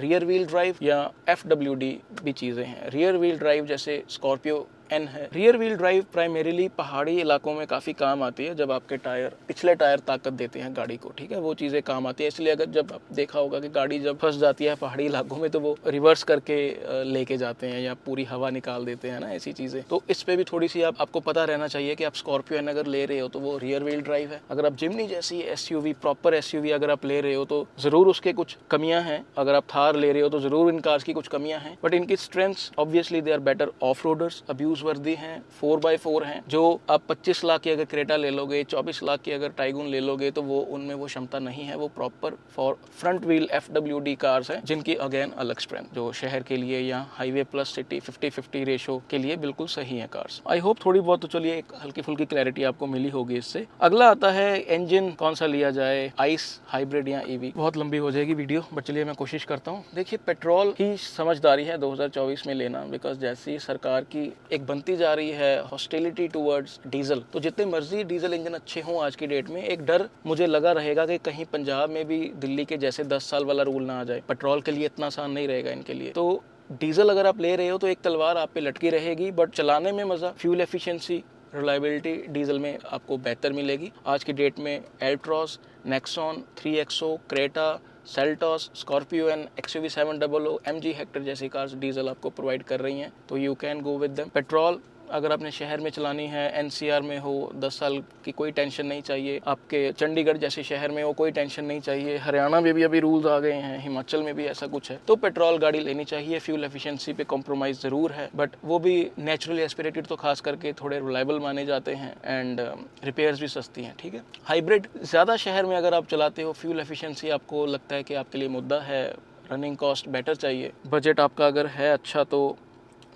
rear wheel drive या FWD भी चीज़ें हैं। रियर व्हील ड्राइव जैसे स्कॉर्पियो N है। रियर व्हील ड्राइव प्राइमरीली पहाड़ी इलाकों में काफ़ी काम आती है, जब आपके टायर, पिछले टायर ताकत देते हैं गाड़ी को, ठीक है, वो चीज़ें काम आती है। इसलिए अगर जब आप देखा होगा कि गाड़ी जब फंस जाती है पहाड़ी इलाकों में तो वो रिवर्स करके लेके जाते हैं या पूरी हवा निकाल देते हैं ना, ऐसी चीज़ें। तो इस पर भी थोड़ी सी आपको पता रहना चाहिए कि आप स्कॉर्पियो N अगर ले रहे हो तो वो रियर व्हील ड्राइव है। अगर आप जिमनी जैसी SUV, प्रॉपर SUV अगर आप ले रहे हो तो ज़रूर उसके कुछ कमियाँ हैं। अगर आप थार ले रहे हो तो ज़रूर इन कार्स की कुछ कमियाँ हैं, बट इनकी strengths obviously they are better off roaders, abuse worthy हैं, 4x4 हैं। जो आप 25 लाख की अगर क्रेटा ले लोगे, 24 लाख की अगर टाइगुन ले लोगे तो वो उनमें वो क्षमता नहीं है। वो proper for front wheel FWD cars हैं, जिनकी अगेन अलग स्ट्रेंथ, जो शहर के लिए या हाईवे प्लस सिटी 50-50 रेशो के लिए बिल्कुल सही है कार्स। आई होप थोड़ी बहुत तो चलिए एक हल्की फुल्की क्लैरिटी आपको मिली होगी इससे। अगला आता है इंजन कौन सा लिया जाए, आइस, हाइब्रिड या EV। बहुत लंबी हो जाएगी वीडियो, बट चलिए मैं कोशिश करता हूँ। देखिए पेट्रोल की समझदारी है 2024 में लेना, बिकॉज जैसी सरकार की एक बनती जा रही है हॉस्टिलिटी टुवर्ड्स डीजल, तो जितने मर्जी डीजल इंजन अच्छे हों आज की डेट में, एक डर मुझे लगा रहेगा कि कहीं पंजाब में भी दिल्ली के जैसे 10 साल वाला रूल ना आ जाए। पेट्रोल के लिए इतना आसान नहीं रहेगा इनके लिए। तो डीजल अगर आप ले रहे हो तो एक तलवार आप पे लटकी रहेगी, बट चलाने में मज़ा, फ्यूल एफिशिएंसी, रिलायबिलिटी डीजल में आपको बेहतर मिलेगी। आज की डेट में एल्ट्रॉस, Nexon, 3XO, Creta, Seltos, Scorpio N, XUV 700, MG Hector जैसी कार्स डीजल आपको प्रोवाइड कर रही हैं, तो you can go with them. Petrol अगर आपने शहर में चलानी है, NCR में हो, 10 साल की कोई टेंशन नहीं चाहिए। आपके चंडीगढ़ जैसे शहर में हो, कोई टेंशन नहीं चाहिए। हरियाणा में भी अभी रूल्स आ गए हैं, हिमाचल में भी ऐसा कुछ है, तो पेट्रोल गाड़ी लेनी चाहिए। फ्यूल एफिशिएंसी पे कॉम्प्रोमाइज़ ज़रूर है, बट वो भी नेचुरली एस्पिरेटेड तो खास करके थोड़े रिलायबल माने जाते हैं, एंड रिपेयर्स भी सस्ती हैं, ठीक है। हाइब्रिड ज़्यादा शहर में अगर आप चलाते हो, फ्यूल एफिशिएंसी आपको लगता है कि आपके लिए मुद्दा है, रनिंग कॉस्ट बेटर चाहिए, बजट आपका अगर है अच्छा, तो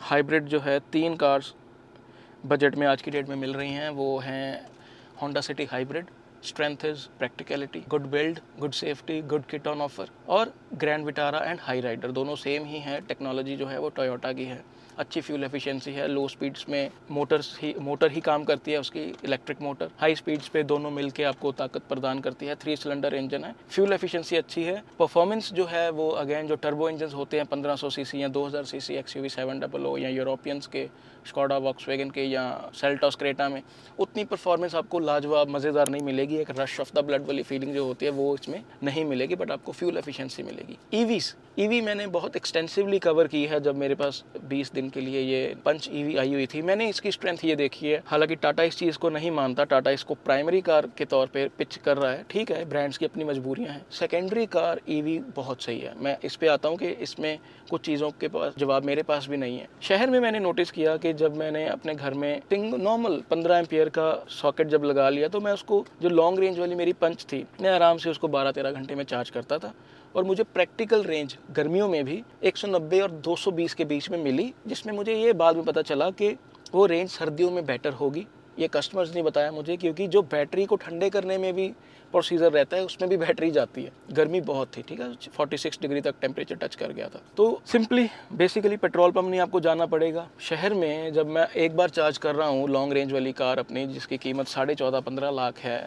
हाइब्रिड जो है 3 कार्स बजट में आज की डेट में मिल रही हैं। वो हैं Honda City hybrid, strength is practicality, good build, good safety, good kit on offer, और Grand Vitara and Hyryder दोनों सेम ही हैं। टेक्नोलॉजी जो है वो टोयोटा की है, अच्छी फ्यूल एफिशिएंसी है, लो स्पीड्स में मोटर ही काम करती है उसकी, इलेक्ट्रिक मोटर। हाई स्पीड्स पे दोनों मिलके आपको ताकत प्रदान करती है। 3 सिलेंडर इंजन है, फ्यूल एफिशिएंसी अच्छी है। परफॉर्मेंस जो है वो अगेन जो टर्बो इंजन होते हैं 1500 सीसी या 2000 सीसी XUV 700 या यूरोपियंस के, स्कोडा वॉक्सवैगन के या सेल्टॉस क्रेटा में, उतनी परफॉर्मेंस आपको लाजवाब मज़ेदार नहीं मिलेगी। एक रश ऑफ द ब्लड वाली फीलिंग जो होती है वो इसमें नहीं मिलेगी, बट आपको फ्यूल एफिशिएंसी मिलेगी। EV मैंने बहुत एक्सटेंसिवली कवर की है। जब मेरे पास 20 दिन के लिए ये पंच EV आई हुई थी, मैंने इसकी स्ट्रेंथ ये देखी है। हालांकि टाटा इस चीज़ को नहीं मानता, टाटा इसको प्राइमरी कार के तौर पे पिच कर रहा है, ठीक है, ब्रांड्स की अपनी मजबूरियां हैं। सेकेंडरी कार EV बहुत सही है। मैं इस पे आता हूँ कि इसमें कुछ चीज़ों के पास जवाब मेरे पास भी नहीं है। शहर में मैंने नोटिस किया कि जब मैंने अपने घर में नॉर्मल 15 एम्पियर का सॉकेट जब लगा लिया, तो मैं उसको, जो लॉन्ग रेंज वाली मेरी पंच थी, मैं आराम से उसको 12-13 घंटे में चार्ज करता था, और मुझे प्रैक्टिकल रेंज गर्मियों में भी 190 और 220 के बीच में मिली, जिसमें मुझे ये बाद में पता चला कि वो रेंज सर्दियों में बेटर होगी। ये कस्टमर्स ने बताया मुझे, क्योंकि जो बैटरी को ठंडे करने में भी प्रोसीजर रहता है उसमें भी बैटरी जाती है। गर्मी बहुत थी, ठीक है, 46 डिग्री तक टेम्परेचर टच कर गया था। तो सिंपली बेसिकली पेट्रोल पंप नहीं आपको जाना पड़ेगा। शहर में जब मैं एक बार चार्ज कर रहा हूँ लॉन्ग रेंज वाली कार अपनी, जिसकी कीमत 14.5-15 लाख है,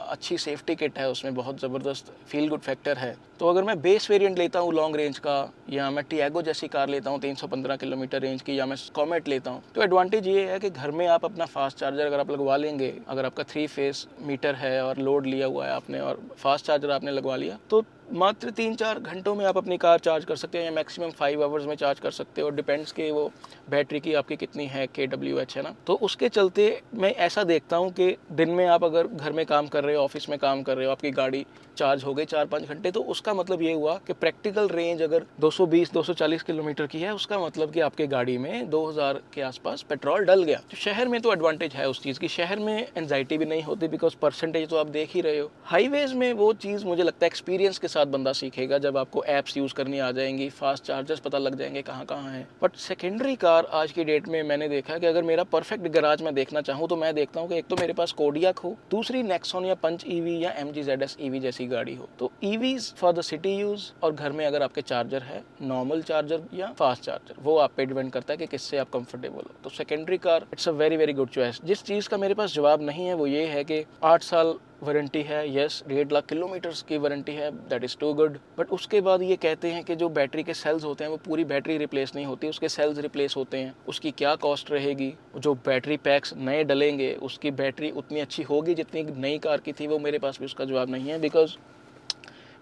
अच्छी सेफ्टी किट है उसमें, बहुत ज़बरदस्त फील गुड फैक्टर है। तो अगर मैं बेस वेरिएंट लेता हूँ लॉन्ग रेंज का, या मैं टियागो जैसी कार लेता हूँ 315 किलोमीटर रेंज की, या मैं कॉमेट लेता हूँ, तो एडवांटेज ये है कि घर में आप अपना फास्ट चार्जर अगर आप लगवा लेंगे, अगर आपका 3 फेस मीटर है और लोड लिया हुआ है आपने और फास्ट चार्जर आपने लगवा लिया, तो मात्र 3-4 घंटों में आप अपनी कार चार्ज कर सकते हैं, या मैक्सिमम 5 आवर्स में चार्ज कर सकते हो। डिपेंड्स कि वो बैटरी की आपकी कितनी है, kWh है ना। तो उसके चलते मैं ऐसा देखता हूँ कि दिन में आप अगर घर में काम कर रहे हो, ऑफिस में काम कर रहे हो, आपकी गाड़ी चार्ज हो गई 4-5 घंटे, तो उसका मतलब ये हुआ कि प्रैक्टिकल रेंज अगर 220-240 किलोमीटर की है, उसका मतलब कि आपके गाड़ी में 2000 के आसपास पेट्रोल डल गया। तो शहर में तो एडवांटेज है उस चीज़ की, शहर में एंजाइटी भी नहीं होती बिकॉज परसेंटेज तो आप देख ही रहे हो। हाईवेज में वो चीज़ मुझे लगता है एक्सपीरियंस के साथ बंदा सीखेगा, जब आपको ऐप्स यूज़ करनी आ जाएंगी, फास्ट चार्जर्स पता लग जाएंगे कहाँ कहाँ है। बट सेकेंडरी कार आज की डेट में मैंने देखा कि अगर मेरा परफेक्ट गैराज में देखना चाहूँ, तो मैं देखता हूँ कि एक तो मेरे पास कोडियाक हो, दूसरी नेक्सॉन या पंच ईवी या MG ZS EV जैसी गाड़ी हो। तो EVs for the city use, और घर में अगर आपके चार्जर है, नॉर्मल चार्जर या फास्ट चार्जर, वो आप पे डिपेंड करता है कि किससे आप कंफर्टेबल हो। तो secondary car it's a very very good choice. जिस चीज़ का मेरे पास जवाब नहीं है वो ये है कि 8 साल वारंटी है, यस 1.5 लाख किलोमीटर्स की वारंटी है, that is too good. But उसके बाद ये कहते हैं कि जो बैटरी के सेल्स होते हैं वो पूरी बैटरी रिप्लेस नहीं होती, उसके सेल्स रिप्लेस होते हैं। उसकी क्या कॉस्ट रहेगी? जो बैटरी पैक्स नए डलेंगे उसकी बैटरी उतनी अच्छी होगी जितनी नई कार की थी? वो मेरे पास भी उसका जवाब नहीं है। बिकॉज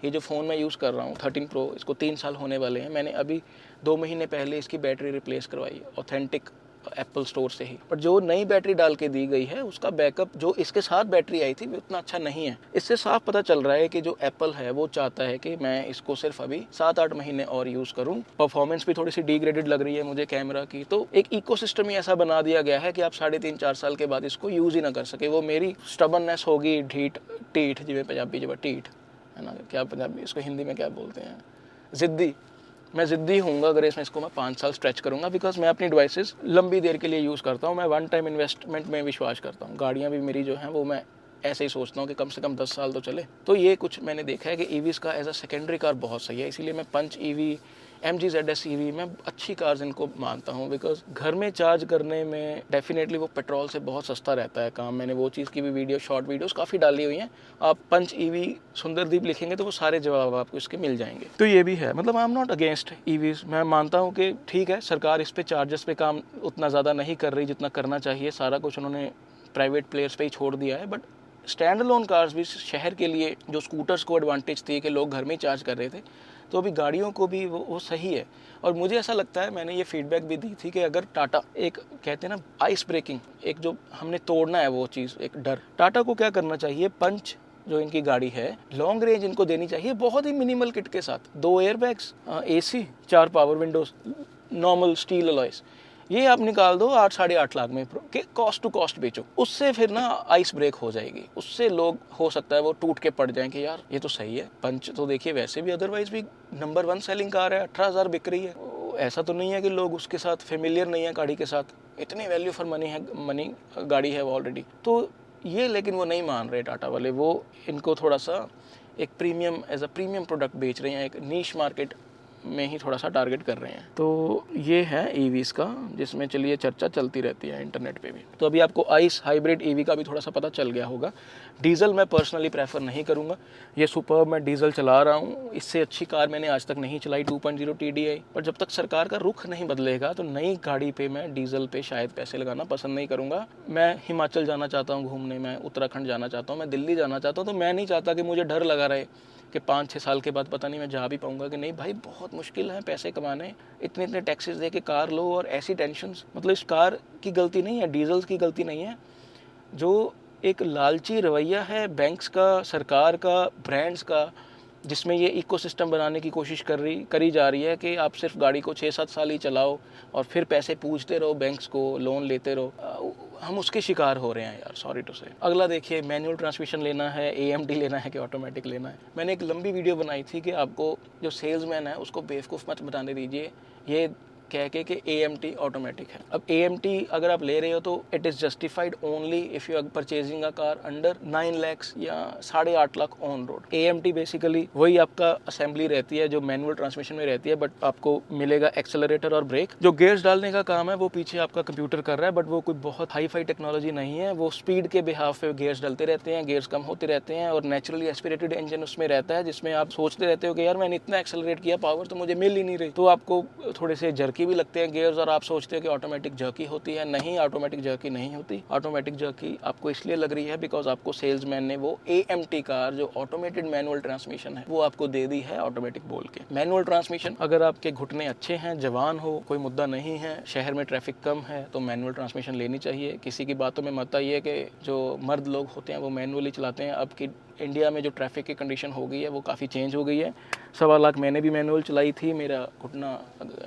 ये जो फ़ोन मैं यूज़ कर रहा हूँ 13 प्रो, इसको 3 साल होने वाले हैं। मैंने अभी 2 महीने पहले इसकी बैटरी रिप्लेस करवाई है ऑथेंटिक एप्पल स्टोर से ही। बट जो नई बैटरी डाल के दी गई है उसका बैकअप जो इसके साथ बैटरी आई थी वो उतना अच्छा नहीं है। इससे साफ पता चल रहा है कि जो एप्पल है वो चाहता है कि मैं इसको सिर्फ अभी 7-8 महीने और यूज़ करूं। परफॉर्मेंस भी थोड़ी सी डिग्रेडेड लग रही है मुझे कैमरा की। तो एक इकोसिस्टम ही ऐसा बना दिया गया है कि आप 3.5-4 साल के बाद इसको यूज़ ही ना कर सके। वो मेरी स्टबननेस होगी, ढीठ जिमें पंजाबी जब ढीठ है ना, क्या पंजाबी इसको हिंदी में क्या बोलते हैं, ज़िद्दी। मैं ज़िद्दी हूँगा अगर इसको मैं 5 साल स्ट्रेच करूँगा, बिकॉज मैं अपनी डिवाइसेस लंबी देर के लिए यूज़ करता हूँ। मैं वन टाइम इन्वेस्टमेंट में विश्वास करता हूँ। गाड़ियाँ भी मेरी जो हैं वो मैं ऐसे ही सोचता हूँ कि कम से कम 10 साल तो चले। तो ये कुछ मैंने देखा है कि ईवीज़ का एज अ सेकेंडरी कार बहुत सही है, इसीलिए मैं Punch EV, MG ZS EV में अच्छी कार्स इनको मानता हूँ। बिकॉज घर में चार्ज करने में डेफिनेटली वो पेट्रोल से बहुत सस्ता रहता है काम। मैंने वो चीज़ की भी वीडियो, शॉर्ट वीडियोस काफ़ी डाली हुई हैं। आप पंच EV सुंदरदीप लिखेंगे तो वो सारे जवाब आपको इसके मिल जाएंगे। तो ये भी है, मतलब I am not against EVs। मैं मानता हूँ कि ठीक है, सरकार इस पे चार्जर्स पे काम उतना ज़्यादा नहीं कर रही जितना करना चाहिए। सारा कुछ उन्होंने प्राइवेट प्लेयर्स पे ही छोड़ दिया है। बट स्टैंड अलोन कार्स भी शहर के लिए, जो स्कूटर्स को एडवांटेज थी कि लोग घर में ही चार्ज कर रहे थे, तो अभी गाड़ियों को भी वो सही है। और मुझे ऐसा लगता है, मैंने ये फीडबैक भी दी थी कि अगर टाटा, एक कहते हैं ना आइस ब्रेकिंग, एक जो हमने तोड़ना है वो चीज़, एक डर, टाटा को क्या करना चाहिए, पंच जो इनकी गाड़ी है लॉन्ग रेंज इनको देनी चाहिए बहुत ही मिनिमल किट के साथ। 2 airbags, AC, 4 power Windows, normal steel alloys, ये आप निकाल दो 8-8.5 लाख में के कॉस्ट टू कॉस्ट बेचो। उससे फिर ना आइस ब्रेक हो जाएगी। उससे लोग हो सकता है वो टूट के पड़ जाएं कि यार ये तो सही है। पंच तो देखिए वैसे भी अदरवाइज भी नंबर 1 सेलिंग कार है, 18,000 बिक रही है। ऐसा तो नहीं है कि लोग उसके साथ फेमिलियर नहीं है गाड़ी के साथ, इतनी वैल्यू फॉर मनी है, मनी गाड़ी है वो ऑलरेडी। तो ये लेकिन वो नहीं मान रहे टाटा वाले, वो इनको थोड़ा सा एक premium, as a premium product बेच रहे हैं, एक नीश मार्केट में ही थोड़ा सा टारगेट कर रहे हैं। तो ये है ईवीज़ का, जिसमें चलिए चर्चा चलती रहती है इंटरनेट पे भी। तो अभी आपको आइस हाइब्रिड ईवी का भी थोड़ा सा पता चल गया होगा। डीजल मैं पर्सनली प्रेफर नहीं करूँगा। ये सुपर्ब मैं डीजल चला रहा हूँ, इससे अच्छी कार मैंने आज तक नहीं चलाई 2.0 TDI। पर जब तक सरकार का रुख नहीं बदलेगा तो नई गाड़ी पे मैं डीजल पे शायद पैसे लगाना पसंद नहीं करूँगा। मैं हिमाचल जाना चाहता हूँ घूमने, मैं उत्तराखंड जाना चाहता हूँ, मैं दिल्ली जाना चाहता हूँ। तो मैं नहीं चाहता कि मुझे डर लगा रहे कि 5-6 साल के बाद पता नहीं मैं जा भी पाऊंगा कि नहीं। भाई बहुत मुश्किल है पैसे कमाने, इतने टैक्सेस दे के कार लो और ऐसी टेंशन्स। मतलब इस कार की गलती नहीं है, डीजल्स की गलती नहीं है। जो एक लालची रवैया है बैंक्स का, सरकार का, ब्रांड्स का, जिसमें ये इकोसिस्टम बनाने की कोशिश करी जा रही है कि आप सिर्फ गाड़ी को 6-7 साल ही चलाओ और फिर पैसे पूछते रहो बैंक्स को, लोन लेते रहो। हम उसके शिकार हो रहे हैं यार, सॉरी टू से। अगला देखिए, मैनुअल ट्रांसमिशन लेना है, AMD लेना है कि ऑटोमेटिक लेना है। मैंने एक लंबी वीडियो बनाई थी कि आपको जो सेल्समैन है उसको बेवकूफ़ मत बनाने दीजिए। ये कह के कि AMT ऑटोमेटिक है। अब AMT अगर आप ले रहे हो तो it is justified only if you are purchasing a car under 9 lakhs या 8.5 lakh on road. AMT basically वही आपका असेंबली रहती है जो मैनुअल ट्रांसमिशन में रहती है, बट आपको मिलेगा एक्सेलरेटर और ब्रेक। जो गियर्स डालने का काम है वो पीछे आपका कंप्यूटर कर रहा है, बट वो कोई बहुत हाई फाई टेक्नोलॉजी नहीं है। वो स्पीड के बिहाफ पे गियर्स डलते रहते हैं, गियर्स कम होते रहते हैं और नेचुरली एस्पिरेटेड इंजन उसमें रहता है, जिसमें आप सोचते रहते हो कि यार मैंने इतना एक्सेलरेट किया, पावर तो मुझे मिल ही नहीं रही। तो आपको थोड़े से जर्की भी लगते हैं गियर्स और आप सोचते हो कि ऑटोमेटिक जर्की होती है। नहीं, ऑटोमेटिक जर्की नहीं होती। ऑटोमेटिक जर्की आपको इसलिए लग रही है बिकॉज आपको सेल्समैन ने वो AMT कार जो ऑटोमेटेड मैनुअल ट्रांसमिशन है वो आपको दे दी है ऑटोमेटिक बोल के। मैनुअल ट्रांसमिशन, अगर आपके घुटने अच्छे हैं, जवान हो, कोई मुद्दा नहीं है, शहर में ट्रैफिक कम है, तो मैनुअल ट्रांसमिशन लेनी चाहिए। किसी की बातों में मत आइए कि जो मर्द लोग होते हैं वो मैनुअली चलाते हैं। अब की इंडिया में जो ट्रैफिक की कंडीशन हो गई है वो काफ़ी चेंज हो गई है। 1.25 लाख मैंने भी मैनुअल चलाई थी, मेरा घुटना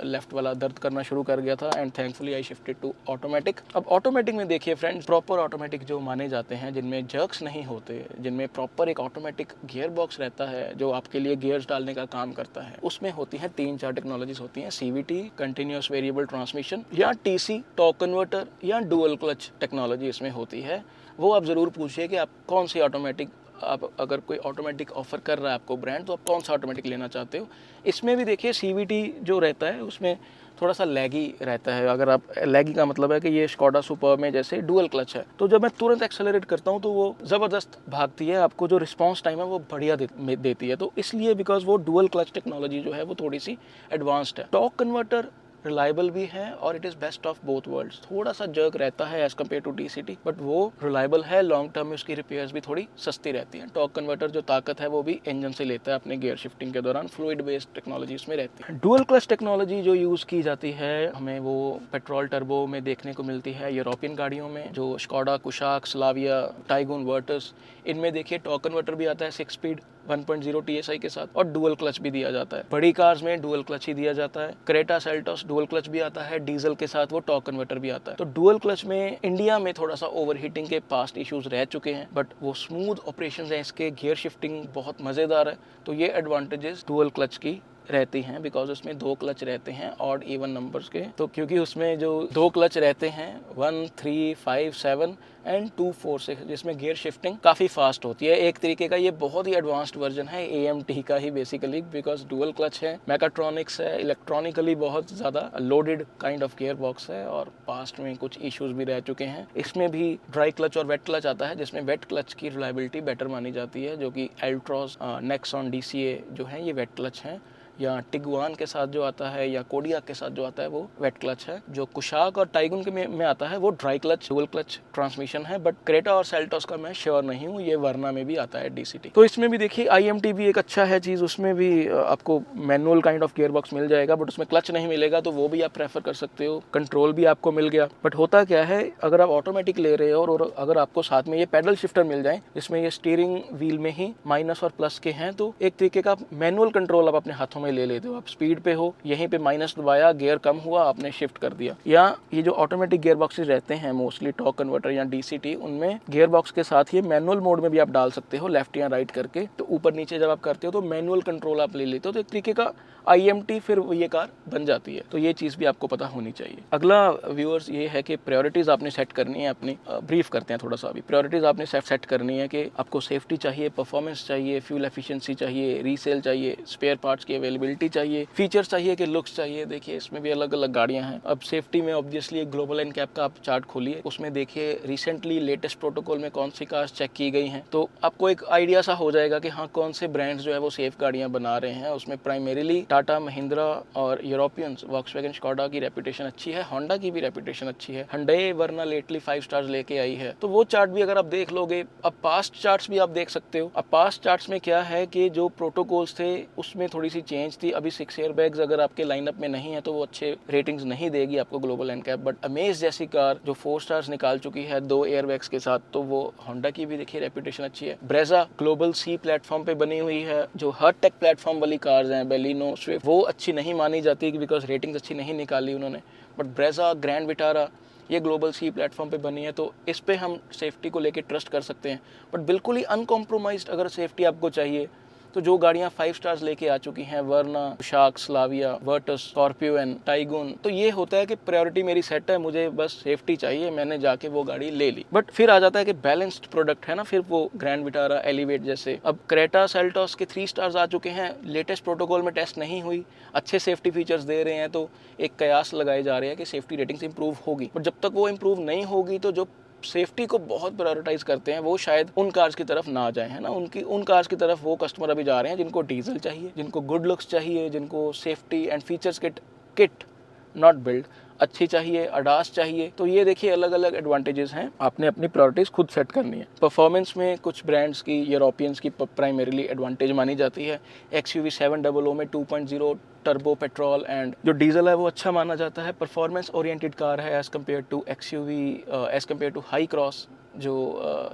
लेफ्ट वाला दर्द करना शुरू कर गया था and thankfully I shifted to automatic. अब ऑटोमेटिक में देखिए फ्रेंड्स, प्रॉपर ऑटोमेटिक जो माने जाते हैं, जिनमें जर्क्स नहीं होते, जिनमें प्रॉपर एक ऑटोमेटिक गियर बॉक्स रहता है जो आपके लिए गियर्स डालने का काम करता है, उसमें होती हैं 3-4 टेक्नोलॉजीज होती हैं। CVT कंटिन्यूस वेरिएबल ट्रांसमिशन, या TC टॉर्क कन्वर्टर, या डुअल क्लच टेक्नोलॉजी इसमें होती है। वो आप ज़रूर पूछिए कि आप कौन सी ऑटोमेटिक, आप अगर कोई ऑटोमेटिक ऑफर कर रहा है आपको ब्रांड, तो आप कौन सा ऑटोमेटिक लेना चाहते हो। इसमें भी देखिए CVT जो रहता है उसमें थोड़ा सा लैगी रहता है। अगर आप, लैगी का मतलब है कि ये स्कोडा सुपर में जैसे डुअल क्लच है, तो जब मैं तुरंत एक्सेलरेट करता हूँ तो वो ज़बरदस्त भागती है, आपको जो रिस्पांस टाइम है वो बढ़िया देती है। तो इसलिए बिकॉज वो डुअल क्लच टेक्नोलॉजी जो है वो थोड़ी सी एडवांस्ड है। टॉर्क कन्वर्टर रिलायबल भी है और it is best of both worlds. थोड़ा सा जर्क रहता है as compare to DCT, but वो रिलायबल है। लॉन्ग टर्म में उसकी रिपेयर्स भी थोड़ी सस्ती रहती हैं। टॉर्क कन्वर्टर जो ताकत है वो भी इंजन से लेता है अपने गियर शिफ्टिंग के दौरान। फ्लूइड बेस्ड टेक्नोलॉजी इसमें रहती है। डुअल क्लच टेक्नोलॉजी जो यूज़ की जाती है हमें वो पेट्रोल टर्बो में देखने को मिलती है यूरोपियन गाड़ियों में, जो Skoda Kushaq, Slavia, tycoon, Virtus, इनमें देखिए टॉर्क कन्वर्टर भी आता है 6 स्पीड 1.0 TSI के साथ, और डुअल क्लच भी दिया जाता है। बड़ी कार्स में डुअल क्लच ही दिया जाता है। क्रेटा सेल्टोस डुअल क्लच भी आता है, डीजल के साथ वो टॉर्क कन्वर्टर भी आता है। तो डुअल क्लच में इंडिया में थोड़ा सा ओवरहीटिंग के पास्ट इश्यूज रह चुके हैं, बट वो स्मूथ ऑपरेशंस हैं इसके, गियर शिफ्टिंग बहुत मज़ेदार है। तो ये एडवांटेजेस डुअल क्लच की रहती हैं बिकॉज उसमें 2 क्लच रहते हैं ऑड इवन नंबर्स के। तो क्योंकि उसमें जो 2 क्लच रहते हैं 1, 3, 5, 7 एंड 2, 4, 6, जिसमें गियर शिफ्टिंग काफ़ी फास्ट होती है। एक तरीके का ये बहुत ही एडवांस्ड वर्जन है AMT का ही बेसिकली, बिकॉज डुअल क्लच है, मैकाट्रॉनिक्स है, इलेक्ट्रॉनिकली बहुत ज़्यादा loaded kind of gear box है और पास्ट में कुछ इश्यूज भी रह चुके हैं। इसमें भी ड्राई क्लच और वेट क्लच आता है, जिसमें वेट क्लच की रिलायबिलिटी बेटर मानी जाती है, जो कि एल्ट्रॉस, नेक्सॉन, DCA जो है ये वेट क्लच हैं, या टिगवान के साथ जो आता है या कोडियाक के साथ जो आता है वो वेट क्लच है। जो कुशाक और टाइगुन के में आता है वो dry clutch dual clutch transmission है, बट क्रेटा और सेल्टोस का मैं श्योर नहीं हूँ, ये वर्ना में भी आता है DCT। तो इसमें भी देखिए IMT भी एक अच्छा है चीज़, उसमें भी आपको manual kind of gear box मिल जाएगा, बट उसमें क्लच नहीं मिलेगा, तो वो भी आप प्रेफर कर सकते हो। कंट्रोल भी आपको मिल गया। बट होता क्या है, अगर आप ऑटोमेटिक ले रहे हो और अगर आपको साथ में ये पैडल शिफ्टर मिल जाए जिसमें ये स्टीयरिंग व्हील में ही माइनस और प्लस के हैं, तो एक तरीके का मैनुअल कंट्रोल आप अपने हाथों में ले लेते हो। आप स्पीड पे हो, यहीं पे माइनस दबाया, गियर कम हुआ, आपने शिफ्ट कर दिया। या ये जो ऑटोमेटिक गियर बॉक्सेस रहते हैं मोस्टली टॉर्क कन्वर्टर या DCT, उनमें गियर बॉक्स के साथ ये मैनुअल मोड में भी आप डाल सकते हो, लेफ्ट या राइट करके। तो ऊपर नीचे जब आप करते हो तो मैनुअल कंट्रोल आप ले लेते हो, तो एक तरीके का IMT फिर ये कार बन जाती है। तो ये चीज़ भी आपको पता होनी चाहिए। अगला व्यूअर्स ये है कि प्रायोरिटीज़ आपने सेट करनी है अपनी। ब्रीफ करते हैं थोड़ा सा अभी। प्रायोरिटीज़ आपने सेट करनी है कि आपको सेफ्टी चाहिए, परफॉर्मेंस चाहिए, फ्यूल एफिशिएंसी चाहिए, रीसेल चाहिए, स्पेयर पार्ट्स की अवेलेबिलिटी चाहिए, फीचर्स चाहिए कि लुक्स चाहिए। देखिए इसमें भी अलग अलग गाड़ियाँ हैं। अब सेफ्टी में ऑब्वियसली ग्लोबल एनकैप का आप चार्ट खोलिए, उसमें देखिए रिसेंटली लेटेस्ट प्रोटोकॉल में कौन सी कार्स चेक की गई हैं, तो आपको एक आइडिया सा हो जाएगा कि हाँ कौन से ब्रांड्स जो है वो सेफ गाड़ियाँ बना रहे हैं। उसमें प्राइमरीली टाटा, महिंद्रा और यूरोपियंस, वॉक्सवैगन, स्कोडा की रेपुटेशन अच्छी है, होंडा की भी रेपुटेशन अच्छी है, hyundai वर्ना लेटली 5 स्टार्स लेके आई है। तो वो चार्ट भी अगर आप देख लोगे, अब पास्ट चार्ट्स भी आप देख सकते हो। अब पास्ट चार्ट्स में क्या है कि जो प्रोटोकॉल्स थे उसमें थोड़ी सी चेंज थी। अभी 6 एयरबैग्स अगर आपके लाइनअप में नहीं है तो वो अच्छे रेटिंग्स नहीं देगी आपको ग्लोबल एनकैप। बट अमेज जैसी कार जो 4 स्टार्स निकाल चुकी है 2 एयरबैग्स के साथ, तो वो होंडा की भी देखिए रेपुटेशन अच्छी है। ब्रेजा ग्लोबल C प्लेटफॉर्म पे बनी हुई है। जो हर टेक प्लेटफॉर्म वाली कार्स हैं, बेलिनो, स्विफ्ट, वो अच्छी नहीं मानी जाती बिकॉज रेटिंग्स अच्छी नहीं निकाली उन्होंने। बट ब्रेजा, ग्रैंड विटारा, ये ग्लोबल C प्लेटफॉर्म पे बनी है, तो इस पे हम सेफ्टी को लेके ट्रस्ट कर सकते हैं। बट बिल्कुल ही अनकॉम्प्रोमाइज्ड अगर सेफ्टी आपको चाहिए तो जो गाड़ियाँ 5 स्टार्स लेके आ चुकी हैं, वर्ना, शार्क, Slavia, Virtus, Scorpio and Taigun, तो ये होता है कि प्रायोरिटी मेरी सेट है, मुझे बस सेफ्टी चाहिए, मैंने जाके वो गाड़ी ले ली। बट फिर आ जाता है कि बैलेंस्ड प्रोडक्ट है ना, फिर वो ग्रैंड विटारा, एलिवेट जैसे, अब क्रेटा, सेल्टोस के 3 स्टार्स आ चुके हैं, लेटेस्ट प्रोटोकॉल में टेस्ट नहीं हुई, अच्छे सेफ्टी फीचर्स दे रहे हैं, तो एक कयास लगाए जा रहे हैं कि सेफ्टी रेटिंग्स इंप्रूव होगी। बट जब तक वो इंप्रूव नहीं होगी तो जो सेफ्टी को बहुत प्रायोरिटाइज करते हैं वो शायद उन कार्स की तरफ ना जाए, है ना। उन कार्स की तरफ वो कस्टमर अभी जा रहे हैं जिनको डीजल चाहिए, जिनको गुड लुक्स चाहिए, जिनको safety and features kit not build अच्छी चाहिए, अडास चाहिए। तो ये देखिए अलग अलग एडवांटेजेस हैं, आपने अपनी प्रायोरिटीज खुद सेट करनी है। परफॉर्मेंस में कुछ ब्रांड्स की, यूरोपियंस की प्राइमरीली एडवांटेज मानी जाती है। XUV 700 में 2.0 टर्बो पेट्रोल एंड जो डीजल है वो अच्छा माना जाता है। परफॉर्मेंस ओरिएंटेड कार है as compare to XUV, as compare to Hycross, जो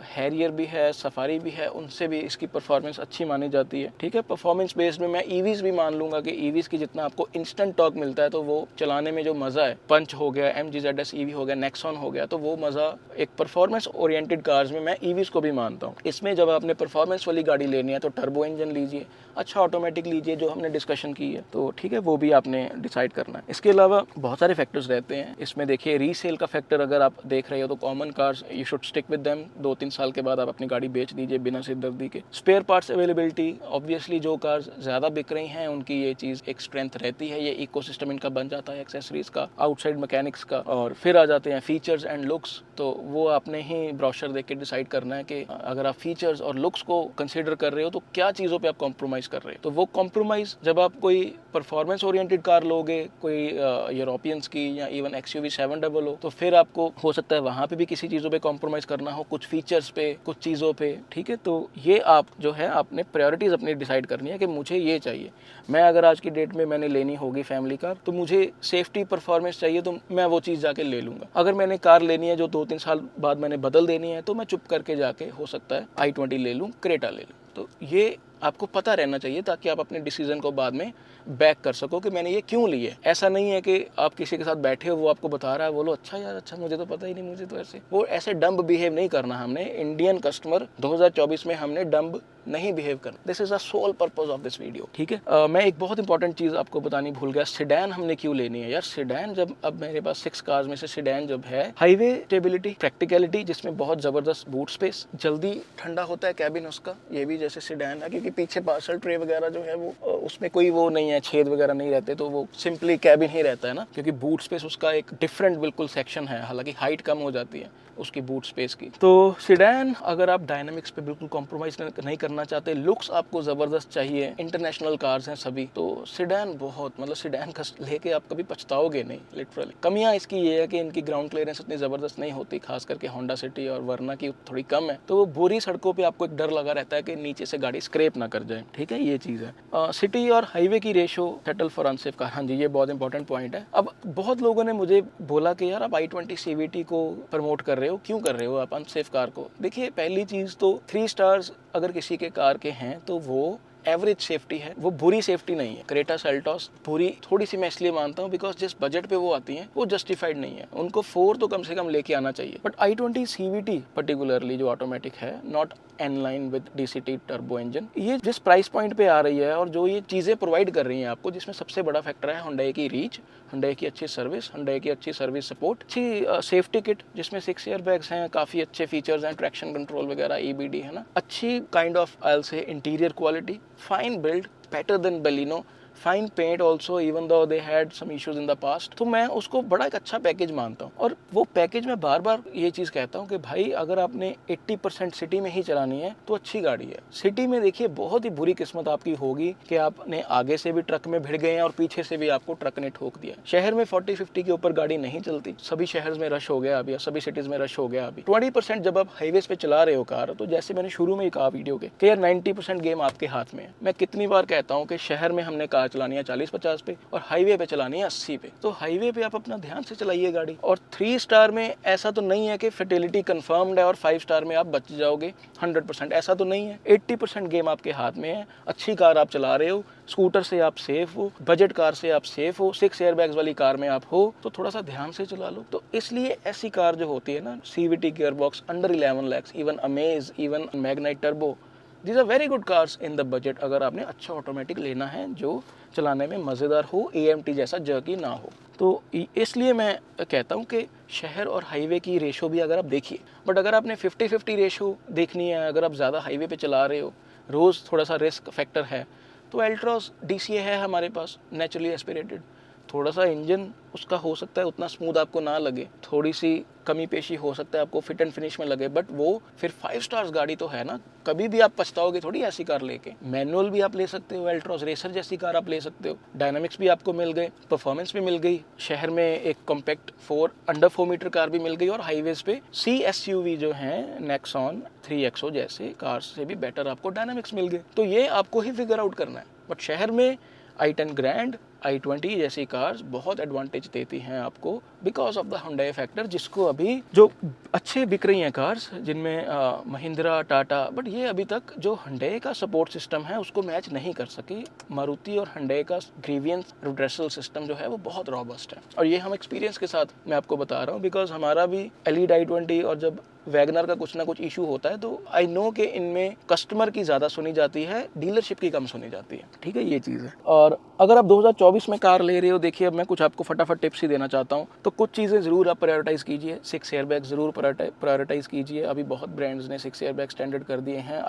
हैरियर भी है, सफारी भी है, उनसे भी इसकी परफॉर्मेंस अच्छी मानी जाती है। ठीक है, परफॉर्मेंस बेस्ड में मैं ईवीज भी मान लूंगा कि ईवीज की जितना आपको इंस्टेंट टॉर्क मिलता है तो वो चलाने में जो मज़ा है, पंच हो गया, MG ZS EV हो गया, नेक्सॉन हो गया, तो वो मज़ा एक परफॉर्मेंस ओरिएंटेड कार्स में मैं ईवीज को भी मानता हूँ। इसमें जब आपने परफॉर्मेंस वाली गाड़ी लेनी है तो टर्बो इंजन लीजिए, अच्छा ऑटोमेटिक लीजिए, जो हमने डिस्कशन की है, तो ठीक है, वो भी आपने डिसाइड करना है। इसके अलावा बहुत सारे फैक्टर्स रहते हैं इसमें। देखिए रीसेल का फैक्टर अगर आप देख रहे हो तो common cars you should stick with them, 2-3 साल के बाद आप अपनी गाड़ी बेच दीजिए बिना सिरदर्दी के। स्पेयर पार्ट्स अवेलेबिलिटी, ऑब्वियसली जो कार्स ज़्यादा बिक रही हैं उनकी ये चीज़ एक स्ट्रेंथ रहती है, ये इकोसिस्टम इनका बन जाता है, एक्सेसरीज का, आउटसाइड मैकेनिक्स का। और फिर आ जाते हैं फीचर्स एंड लुक्स, तो वो आपने ही ब्रोशर देख के डिसाइड करना है कि अगर आप फीचर्स और लुक्स को कंसिडर कर रहे हो तो क्या चीज़ों पे आप कॉम्प्रोमाइज़ कर रहे हो। तो वो कॉम्प्रोमाइज़ जब आप कोई परफॉर्मेंस ओरिएंटेड कार लोगे, कोई यूरोपियंस की या इवन XUV 700, तो फिर आपको हो सकता है वहाँ पे भी किसी चीज़ों पे कॉम्प्रोमाइज़ करना हो, कुछ फीचर्स पे, कुछ चीज़ों पे। ठीक है, तो ये आप जो है आपने प्रायोरिटीज़ अपनी डिसाइड करनी है कि मुझे ये चाहिए। मैं अगर आज की डेट में मैंने लेनी होगी फैमिली कार, तो मुझे सेफ्टी परफॉर्मेंस चाहिए, तो मैं वो चीज़ जाके ले लूँगा। अगर मैंने कार लेनी है जो 2-3 साल बाद मैंने बदल देनी है, तो मैं चुप करके जाके हो सकता है i20 ले लूँ, क्रेटा ले लूँ। तो ये आपको पता रहना चाहिए ताकि आप अपने डिसीजन को बाद में बैक कर सको कि मैंने ये क्यों ली है। ऐसा नहीं है कि आप किसी के साथ बैठे हो, वो आपको बता रहा है, बोलो अच्छा यार, अच्छा मुझे तो पता ही नहीं, मुझे तो ऐसे, वो ऐसे डम्ब बिहेव नहीं करना। हमने इंडियन कस्टमर 2024 में हमने डम्ब नहीं बिहेव करना। This is the sole purpose of this video. ठीक है, मैं एक बहुत इंपॉर्टेंट चीज़ आपको बतानी भूल गया, सेडान हमने क्यों लेनी है यार। सेडान जब, अब मेरे पास 6 कार्स में से सेडान जब है, हाईवे स्टेबिलिटी, प्रैक्टिकलिटी, जिसमें बहुत ज़बरदस्त बूट स्पेस, जल्दी ठंडा होता है कैबिन उसका, ये भी जैसे सेडान है, क्योंकि पीछे पार्सल ट्रे वगैरह जो है वो उसमें कोई वो नहीं है, छेद वगैरह नहीं रहते, तो वो सिंपली कैबिन ही रहता है ना, क्योंकि बूट स्पेस उसका एक डिफरेंट बिल्कुल सेक्शन है, हालांकि हाइट कम हो जाती है उसकी बूट स्पेस की। तो सेडान, अगर आप डायनामिक्स पे बिल्कुल कॉम्प्रोमाइज नहीं करना चाहते, लुक्स आपको ज़बरदस्त चाहिए, इंटरनेशनल कार्स हैं सभी, तो सेडान बहुत, मतलब सेडान का लेके आप कभी पछताओगे नहीं लिटरली। कमियां इसकी ये है कि इनकी ग्राउंड क्लियरेंस इतनी ज़बरदस्त नहीं होती, खास करके होंडा सिटी और वर्ना की थोड़ी कम है, तो वो बुरी सड़कों पर आपको एक डर लगा रहता है कि नीचे से गाड़ी स्क्रैप ना कर जाए। ठीक है, ये चीज़ है। सिटी और हाईवे की ratio settle for unsafe car, हाँ जी, ये बहुत इंपॉर्टेंट पॉइंट है। अब बहुत लोगों ने मुझे बोला कि यार आप i20 CVT को प्रमोट कर रहे हो, क्यों कर रहे हो आप अनसेफ कार को। देखिए पहली चीज़ तो 3 स्टार्स अगर किसी के कार के हैं तो वो एवरेज सेफ्टी है, वो बुरी सेफ्टी नहीं है। क्रेटा, सेल्टोस बुरी थोड़ी सी मैं इसलिए मानता हूँ बिकॉज जिस बजट पे वो आती हैं वो जस्टिफाइड नहीं है, उनको 4 तो कम से कम लेके आना चाहिए। बट i20 CVT पर्टिकुलरली जो ऑटोमेटिक है, not in line with DCT turbo engine, ये जिस प्राइस पॉइंट पे आ रही है और जो ये चीज़ें प्रोवाइड कर रही हैं आपको, जिसमें सबसे बड़ा फैक्टर है हुंडई की रीच, हुंडई की अच्छी सर्विस, हुंडई की अच्छी सर्विस सपोर्ट, अच्छी सेफ्टी किट जिसमें 6 एयर बैग्स हैं, काफ़ी अच्छे फीचर्स हैं, ट्रैक्शन कंट्रोल वगैरह, EBD है ना, अच्छी kind of I will say interior quality, fine build, better than Baleno, fine paint also even though they had some issues in the past. तो मैं उसको बड़ा एक अच्छा पैकेज मानता हूँ, और वो पैकेज में बार बार ये चीज़ कहता हूँ कि भाई अगर आपने 80% सिटी में ही चलानी है तो अच्छी गाड़ी है। सिटी में देखिए बहुत ही बुरी किस्मत आपकी होगी कि आपने आगे से भी ट्रक में भिड़ गए हैं और पीछे से भी आपको ट्रक ने ठोक दिया। शहर में 40-50 के ऊपर गाड़ी नहीं चलती, सभी शहर में रश हो गया अभी, सभी सिटीज में रश हो गया अभी। 20% जब आप हाईवेज पे चला रहे हो कार, तो जैसे मैंने शुरू में ही कहा वीडियो के कि यार 90% गेम आपके हाथ में है। मैं कितनी बार कहता हूँ कि शहर में हमने कार चलानी है 40-50 पे और हाईवे पे चलानी है 80 पे, तो हाईवे पे आप अपना ध्यान से चलाइए गाड़ी। और 3 स्टार में ऐसा तो नहीं है कि फर्टिलिटी कंफर्म्ड है और 5 स्टार में आप बच जाओगे 100%, ऐसा तो नहीं है। 80% गेम आपके हाथ में है। अच्छी कार आप चला रहे हो, स्कूटर से आप सेफ हो, बजट कार से आप सेफ हो, 6 एयरबैग्स वाली कार में आप हो, तो थोड़ा सा ध्यान से चला लो। तो इसलिए ऐसी कार जो होती है ना, CVT gearbox under 11 lakhs, even Amaze, even Magnite turbo, these are very good cars in the budget, अगर आपने अच्छा ऑटोमेटिक लेना है जो चलाने में मज़ेदार हो, AMT जैसा जर्की ना हो। तो इसलिए मैं कहता हूँ कि शहर और हाईवे की रेशो भी अगर आप देखिए, बट अगर आपने 50-50 रेशो देखनी है, अगर आप ज़्यादा हाईवे पे चला रहे हो, रोज़ थोड़ा सा रिस्क फैक्टर है, तो एल्ट्रॉस DCA है हमारे पास, नेचुरली एस्पिरेटेड। थोड़ा सा इंजन उसका हो सकता है उतना स्मूथ आपको ना लगे, थोड़ी सी कमी पेशी हो सकता है आपको फिट एंड फिनिश में लगे, बट वो फिर 5 स्टार्स गाड़ी तो है ना, कभी भी आप पछताओगे थोड़ी ऐसी कार लेके। मैनुअल भी आप ले सकते हो, एल्ट्रॉस रेसर जैसी कार आप ले सकते हो, डायनामिक्स भी आपको मिल गए, परफॉर्मेंस भी मिल गई, शहर में एक कॉम्पैक्ट अंडर 4 मीटर कार भी मिल गई, और हाईवेज पे CSUV जो है नेक्सॉन 3XO जैसे कार से भी बेटर आपको डायनामिक्स मिल गए। तो ये आपको ही फिगर आउट करना है। बट शहर में i10 ग्रैंड, i20 जैसी कार्स बहुत एडवांटेज देती हैं आपको because of the Hyundai factor, जिसको अभी जो अच्छे बिक रही हैं कार्स जिनमें महिंद्रा, टाटा, बट ये अभी तक जो Hyundai का सपोर्ट सिस्टम है उसको मैच नहीं कर सकी। मारुति और Hyundai का ग्रीवियंस रिड्रेसल सिस्टम जो है वो बहुत रॉबस्ट है, और ये हम एक्सपीरियंस के साथ मैं आपको बता रहा हूँ, बिकॉज हमारा भी एलीड i20 और जब वैगनर का कुछ ना कुछ इशू होता है तो आई नो कि इनमें कस्टमर की ज़्यादा सुनी जाती है, डीलरशिप की कम सुनी जाती है। ठीक है, ये चीज़ है। और अगर आप 2024 में कार ले रहे हो, देखिए अब मैं कुछ आपको फटाफट टिप्स ही देना चाहता हूँ। तो कुछ चीज़ें ज़रूर आप प्रायोरिटाइज़ कीजिए। 6 एयरबैग ज़रूर प्रायोरिटाइज़ कीजिए। अभी बहुत ब्रांड्स ने 6 एयरबैग स्टैंडर्ड कर दिए हैं।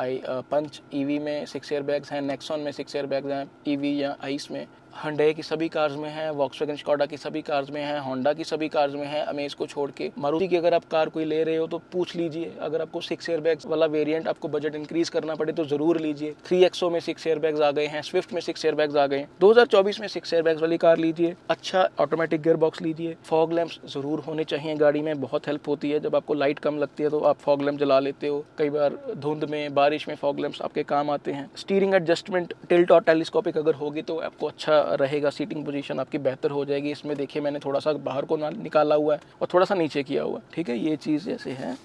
पंच EV में 6 एयरबैग्स हैं, नेक्सॉन में 6 एयरबैग्स हैं EV या आइस में, Hyundai की सभी कार्स में है, वॉक्सवैगन स्कोडा की सभी कार्स में है, होंडा की सभी कार्स में है, अमेज को छोड़ के। मारुति की अगर आप कार कोई ले रहे हो तो पूछ लीजिए, अगर आपको 6 एयरबैग्स वाला वेरिएंट आपको बजट इंक्रीज करना पड़े तो जरूर लीजिए। 3XO में 6 एयरबैग्स आ गए हैं, स्विफ्ट में 6 एयरबैग्स आ गए हैं। 2024 में 6 एयरबैग्स वाली कार लीजिए, अच्छा ऑटोमेटिक गियर बॉक्स लीजिए। फॉग लैंप्स जरूर होने चाहिए गाड़ी में, बहुत हेल्प होती है। जब आपको लाइट कम लगती है तो आप फॉग लैंप जला लेते हो, कई बार धुंध में, बारिश में फॉग लैंप्स आपके काम आते हैं। स्टीयरिंग एडजस्टमेंट टिल्ट और टेलीस्कोपिक अगर होगी तो आपको अच्छा रहेगा, सीटिंग पोजीशन आपकी बेहतर हो जाएगी। इसमें देखिए मैंने थोड़ा सा बाहर को निकाला हुआ है और थोड़ा सा नीचे किया हुआ है। ठीक है, ये चीज़ जैसे है,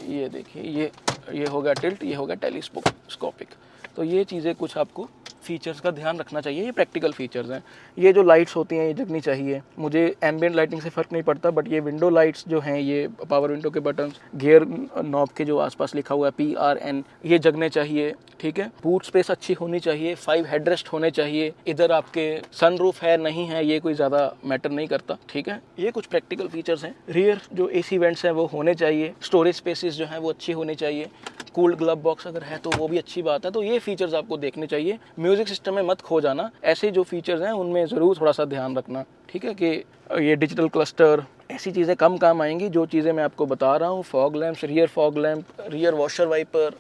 ये देखिए, ये हो गया टिल्ट, ये हो गया टेलीस्कोपिक। तो ये चीज़ें कुछ आपको फीचर्स का ध्यान रखना चाहिए, ये प्रैक्टिकल फीचर्स हैं। ये जो लाइट्स होती हैं ये जगनी चाहिए। मुझे एम्बिएंट लाइटिंग से फ़र्क नहीं पड़ता, बट ये विंडो लाइट्स जो हैं, ये पावर विंडो के बटन्स, गियर नॉब के जो आसपास लिखा हुआ है PRN, ये जगने चाहिए। ठीक है, बूट स्पेस अच्छी होनी चाहिए, 5 हेडरेस्ट होने चाहिए। इधर आपके सनरूफ है नहीं है ये कोई ज़्यादा मैटर नहीं करता। ठीक है, ये कुछ प्रैक्टिकल फीचर्स हैं। रियर जो AC वेंट्स हैं वो होने चाहिए। स्टोरेज स्पेसेस जो हैं वो अच्छी होनी चाहिए। कूल्ड ग्लव बॉक्स अगर है तो वो भी अच्छी बात है। तो ये फीचर्स आपको देखने चाहिए। म्यूजिक सिस्टम में मत खो जाना, ऐसे जो फीचर्स हैं उनमें ज़रूर थोड़ा सा ध्यान रखना। ठीक है, कि ये डिजिटल क्लस्टर, ऐसी चीज़ें कम काम आएंगी। जो चीज़ें मैं आपको बता रहा हूँ, fog lamps, rear fog lamp, rear washer wiper,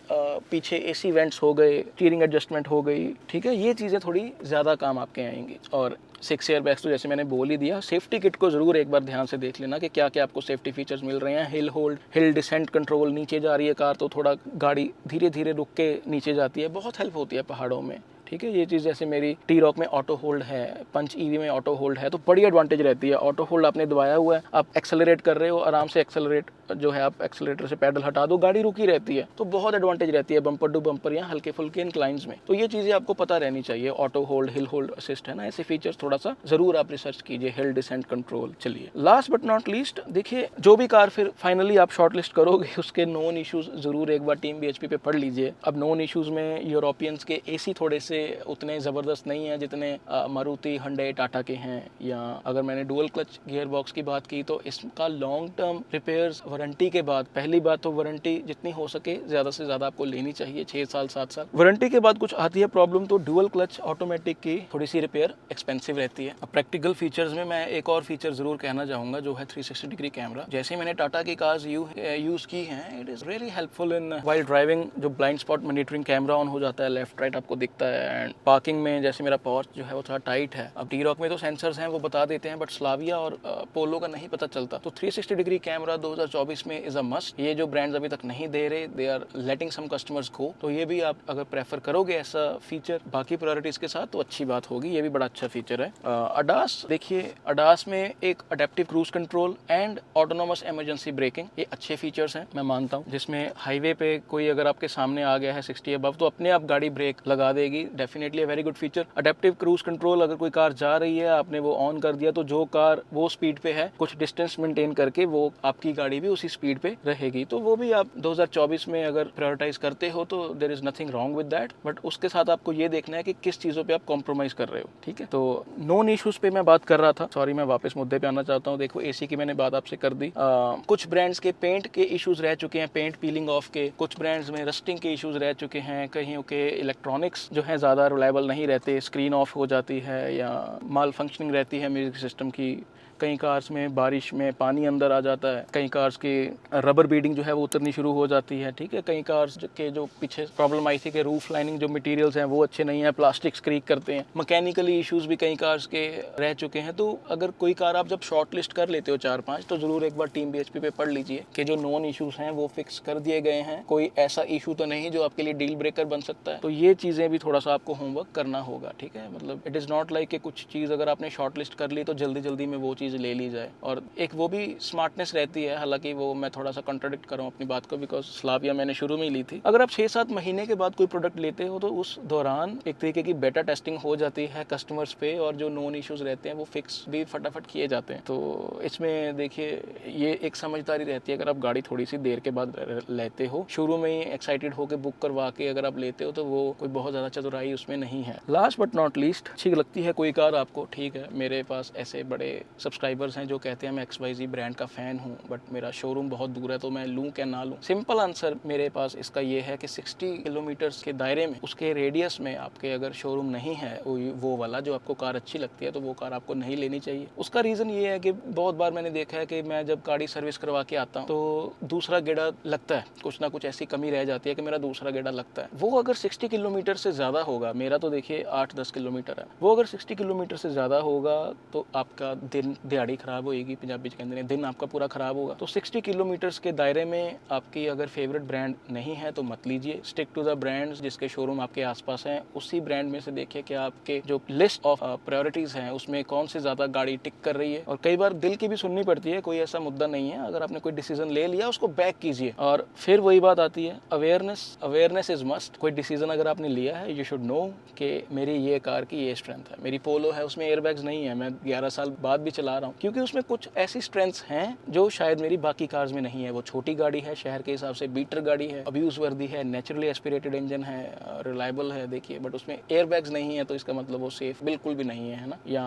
पीछे AC वेंट्स हो गए, स्टीयरिंग एडजस्टमेंट हो गई। ठीक है, ये चीज़ें थोड़ी ज़्यादा काम आपके आएंगी। और 6 एयरबैग्स तो जैसे मैंने बोल ही दिया। सेफ्टी किट को ज़रूर एक बार ध्यान से देख लेना कि क्या क्या आपको सेफ्टी फीचर्स मिल रहे हैं। Hill hold, hill descent control, नीचे जा रही है कार तो थोड़ा गाड़ी धीरे धीरे रुक के नीचे जाती है, बहुत हेल्प होती है पहाड़ों में। ठीक है, ये चीज़ जैसे मेरी T-Roc में ऑटो होल्ड है, पंच EV में ऑटो होल्ड है, तो बड़ी एडवांटेज रहती है। ऑटो होल्ड आपने दबाया हुआ है, आप एक्सेलरेट कर रहे हो, आराम से एक्सेलरेट जो है, आप एक्सेलरेटर से पैडल हटा दो, गाड़ी रुकी रहती है, तो बहुत एडवांटेज रहती है बम्पर टू बम्पर या हल्के फुल्के इंक्लाइंस में। तो ये चीज़ें आपको पता रहनी चाहिए। Auto hold, hill hold assist है ना, ऐसे फीचर्स थोड़ा सा ज़रूर आप रिसर्च कीजिए। Hill descent control. चलिए, लास्ट बट नॉट लीस्ट, देखिए जो भी कार फिर फाइनली आप शॉर्ट लिस्ट करोगे उसके नॉन इशूज़ ज़रूर एक बार टीम BHP पे पढ़ लीजिए। अब नॉन इशूज़ में यूरोपियंस के AC थोड़े से उतने ज़बरदस्त नहीं है जितने मारुति, Hyundai, टाटा के हैं। या अगर मैंने डुअल क्लच गियर बॉक्स की बात की तो इसका लॉन्ग टर्म रिपेयर्स वारंटी के बाद, पहली बात तो वारंटी जितनी हो सके ज़्यादा से ज़्यादा आपको लेनी चाहिए, 6 साल 7 साल। वारंटी के बाद कुछ आती है प्रॉब्लम तो डुअल क्लच ऑटोमेटिक की थोड़ी सी रिपेयर एक्सपेंसिव रहती है। अब प्रैक्टिकल फीचर्स में मैं एक और फीचर ज़रूर कहना चाहूँगा जो है 360 डिग्री कैमरा। जैसे मैंने टाटा की कार्स यूज़ की हैं, it is really helpful in while driving. जो blind spot monitoring camera on हो जाता है, लेफ्ट राइट आपको दिखता है। एंड पार्किंग में जैसे मेरा पॉर्च जो है वो थोड़ा टाइट है, अब T-Roc में तो सेंसर्स हैं वो बता देते हैं, बट स्लाविया और पोलो का नहीं पता चलता। तो 360 डिग्री कैमरा 2024 में इज़ अ मस्ट। ये जो ब्रांड्स अभी तक नहीं दे रहे, they are letting some customers गो। तो ये भी आप अगर प्रेफर करोगे ऐसा फीचर बाकी प्रायोरिटीज के साथ तो अच्छी बात होगी। ये भी बड़ा अच्छा फीचर है। ADAS, देखिए ADAS में एक adaptive cruise control and autonomous emergency breaking, ये अच्छे फीचर्स हैं मैं मानता हूँ। जिसमें हाईवे पे कोई अगर आपके सामने आ गया है 60 अबव तो अपने आप गाड़ी ब्रेक लगा देगी। Definitely very good feature. Adaptive cruise control, अगर कोई कार जा रही है आपने वो ऑन कर दिया तो जो कार वो स्पीड पे है कुछ डिस्टेंस मेंटेन करके वो आपकी गाड़ी भी उसी स्पीड पे रहेगी। तो वो भी आप 2024 में अगर प्रायोरिटाइज करते हो तो there is nothing wrong with that, but उसके साथ आपको ये देखना है कि किस चीज़ों पे आप कॉम्प्रोमाइज़ कर रहे हो, ठीक है। तो नॉन इश्यूज पे मैं बात कर रहा था, सॉरी मैं वापस मुद्दे पे आना चाहता हूँ। देखो एसी की मैंने बात आपसे कर दी, कुछ ब्रांड्स के पेंट के इश्यूज रह चुके हैं, पेंट पीलिंग ऑफ के, कुछ ब्रांड्स में रस्टिंग के इश्यूज रह चुके हैं, कहीं के इलेक्ट्रॉनिक्स जो है ज़्यादा रिलायबल नहीं रहते, स्क्रीन ऑफ हो जाती है या माल फंक्शनिंग रहती है म्यूजिक सिस्टम की, कई कार्स में बारिश में पानी अंदर आ जाता है, कई कार्स की रबर बीडिंग जो है वो उतरनी शुरू हो जाती है, ठीक है। कई कार्स के जो पीछे प्रॉब्लम आई थी कि रूफ लाइनिंग जो मटेरियल्स हैं वो अच्छे नहीं है, प्लास्टिक स्क्रीक करते हैं, मैकेनिकली इश्यूज भी कई कार्स के रह चुके हैं। तो अगर कोई कार आप जब शॉर्ट लिस्ट कर लेते हो 4-5, तो ज़रूर एक बार टीम BHP पे पढ़ लीजिए कि जो नॉन इश्यूज हैं वो फिक्स कर दिए गए हैं, कोई ऐसा इशू तो नहीं जो आपके लिए डील ब्रेकर बन सकता है। तो ये चीज़ें भी थोड़ा सा आपको होमवर्क करना होगा, ठीक है। मतलब इट इज़ नॉट लाइक कि कुछ चीज़ अगर आपने शॉर्ट लिस्ट कर ली तो जल्दी जल्दी में वो चीज़ ले ली जाए, और एक वो भी स्मार्टनेस रहती है। हालांकि वो मैं थोड़ा सा कंट्राडिक्ट कर रहा हूँ अपनी बात को, बिकॉज स्लाविया मैंने शुरू में ही ली थी। अगर आप 6-7 महीने के बाद कोई प्रोडक्ट लेते हो तो उस दौरान एक तरीके की बेटा टेस्टिंग हो जाती है कस्टमर्स पे, और जो नॉन इश्यूज रहते हैं वो फिक्स भी फटाफट किए जाते हैं। तो इसमें देखिए ये एक समझदारी रहती है। अगर आप गाड़ी थोड़ी सी देर के बाद लेते हो, शुरू में ही एक्साइटेड होकर बुक करवा के अगर आप लेते हो, तो वो कोई बहुत ज़्यादा चतुराई उसमें नहीं है। लास्ट बट नॉट लीस्ट, अच्छी लगती है कोई कार आपको, ठीक है। मेरे पास ऐसे बड़े सब्सक्राइबर्स हैं जो कहते हैं मैं XYZ ब्रांड का फ़ैन हूँ, बट मेरा शोरूम बहुत दूर है तो मैं लूँ क्या ना लूँ। सिंपल आंसर मेरे पास इसका ये है कि 60 किलोमीटर्स के दायरे में, उसके रेडियस में आपके अगर शोरूम नहीं है वो वाला जो आपको कार अच्छी लगती है, तो वो कार आपको नहीं लेनी चाहिए। उसका रीज़न ये है कि बहुत बार मैंने देखा है कि मैं जब गाड़ी सर्विस करवा के आता हूँ तो दूसरा गेड़ा लगता है, कुछ ना कुछ ऐसी कमी रह जाती है कि मेरा दूसरा गेड़ा लगता है। वो अगर 60 किलोमीटर से ज़्यादा होगा, मेरा तो देखिए 8-10 किलोमीटर है, वो अगर 60 किलोमीटर से ज़्यादा होगा तो आपका दिन दिहाड़ी ख़राब होएगी, पंजाबी कहते हैं दिन आपका पूरा ख़राब होगा। तो 60 किलोमीटर्स के दायरे में आपकी अगर फेवरेट ब्रांड नहीं है तो मत लीजिए। स्टिक टू द ब्रांड्स जिसके शोरूम आपके आसपास हैं, उसी ब्रांड में से देखिए कि आपके जो लिस्ट ऑफ प्रायोरिटीज़ हैं उसमें कौन से ज़्यादा गाड़ी टिक कर रही है। और कई बार दिल की भी सुननी पड़ती है, कोई ऐसा मुद्दा नहीं है। अगर आपने कोई डिसीजन ले लिया उसको बैक कीजिए। और फिर वही बात आती है अवेयरनेस इज मस्ट। कोई डिसीजन अगर आपने लिया है, यू शुड नो कि मेरी ये कार की ये स्ट्रेंथ है। मेरी पोलो है, उसमें एयरबैग्स नहीं है, मैं 11 साल बाद भी चला रहा हूँ, क्योंकि उसमें कुछ ऐसी स्ट्रेंथ्स हैं जो शायद मेरी बाकी कार्स में नहीं है। वो छोटी गाड़ी है, शहर के हिसाब से बीटर गाड़ी है, अब्यूज वर्दी है, नेचुरली एस्पिरेटेड इंजन है, रिलायबल है देखिए, बट उसमें एयरबैग्स नहीं है, तो इसका मतलब वो सेफ बिल्कुल भी नहीं है ना, या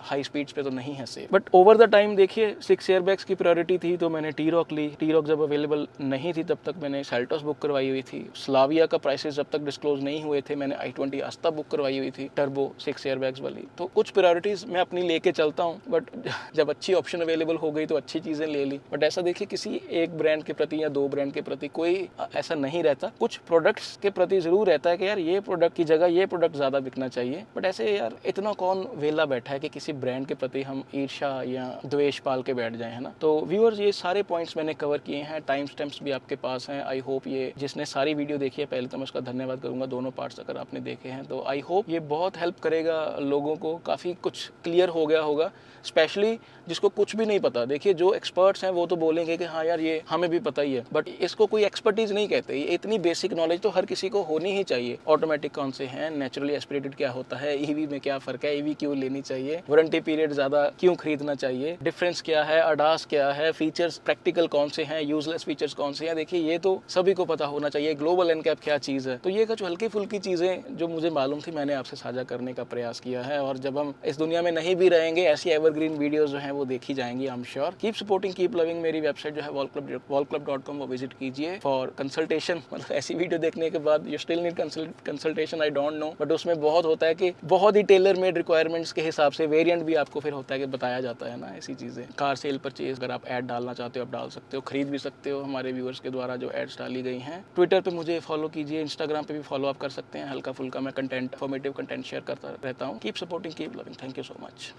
हाई स्पीड्स पे तो नहीं है safe. But over the time देखिए 6 एयरबैग्स की प्रायोरिटी थी तो मैंने टी-रॉक ली। टी-रॉक जब अवेलेबल नहीं थी तब तक मैंने सेल्टोस बुक करवाई हुई थी। स्लाविया का प्राइसेस जब तक डिस्क्लोज नहीं हुए थे मैंने i20 आस्था बुक करवाई हुई थी, टर्बो 6 एयरबैग्स वाली। तो कुछ प्रायोरिटीज मैं अपनी लेके चलता हूँ, बट जब अच्छी ऑप्शन अवेलेबल हो गई तो अच्छी चीज़ें ले ली। बट ऐसा देखिए किसी एक ब्रांड के प्रति या 2 ब्रांड के प्रति कोई ऐसा नहीं रहता। कुछ प्रोडक्ट्स के प्रति ज़रूर रहता है कि यार ये प्रोडक्ट की जगह ये प्रोडक्ट ज़्यादा बिकना चाहिए, बट ऐसे यार इतना कौन वेला बैठा है कि किसी ब्रांड के प्रति हम ईर्ष्या या द्वेष पाल के बैठ जाए, है ना। तो व्यूअर्स ये सारे पॉइंट्स मैंने कवर किए हैं, टाइम स्टैम्प्स भी आपके पास हैं। आई होप ये जिसने सारी वीडियो देखी है, पहले तो मैं उसका धन्यवाद करूँगा, दोनों पार्ट्स अगर आपने देखे हैं तो आई होप ये बहुत हेल्प करेगा लोगों को, काफ़ी कुछ क्लियर हो गया होगा, स्पेशली जिसको कुछ भी नहीं पता। देखिए जो एक्सपर्ट्स हैं वो तो बोलेंगे कि हाँ यार ये हमें भी पता ही है, बट इसको कोई एक्सपर्टीज नहीं कहते। ये इतनी बेसिक नॉलेज तो हर किसी को होनी ही चाहिए। ऑटोमेटिक कौन से हैं, नेचुरली एस्पिरेटेड क्या होता है, ईवी में क्या फ़र्क है, ईवी क्यों लेनी चाहिए, वारंटी पीरियड ज़्यादा क्यों खरीदना चाहिए, डिफरेंस क्या है, अडास क्या है, फीचर्स प्रैक्टिकल कौन से हैं, यूजलेस फीचर्स कौन से हैं, देखिए ये तो सभी को पता होना चाहिए। ग्लोबल एनकैप क्या चीज़ है, तो ये कुछ हल्की फुल्की चीज़ें जो मुझे मालूम थी मैंने आपसे साझा करने का प्रयास किया है। और जब हम इस दुनिया में नहीं भी रहेंगे, ऐसी एवरग्रीन वीडियोस जो हैं वो देखी जाएंगी, I am sure. Keep supporting, keep loving. मेरी वेबसाइट जो है wallclub.com, वो विजिट कीजिए फॉर कंसल्टेशन। मतलब ऐसी वीडियो देखने के बाद you still need consultation, I don't know, but उसमें बहुत होता है कि बहुत ही टेलर मेड रिक्वायरमेंट्स के हिसाब से वेरिएंट भी आपको फिर होता है कि बताया जाता है ना, ऐसी चीज़ें। कार सेल परचेज अगर आप ऐड डालना चाहते हो आप डाल सकते हो, खरीद भी सकते हो हमारे व्यूअर्स के द्वारा जो एड्स डाली गई हैं। ट्विटर पे मुझे फॉलो कीजिए, इंस्टाग्राम पे भी फॉलो अप कर सकते हैं। हल्का फुल्का मैं कंटेंट, इन्फॉर्मेटिव कंटेंट शेयर करता रहता हूँ। Keep supporting, keep loving. Thank you so much.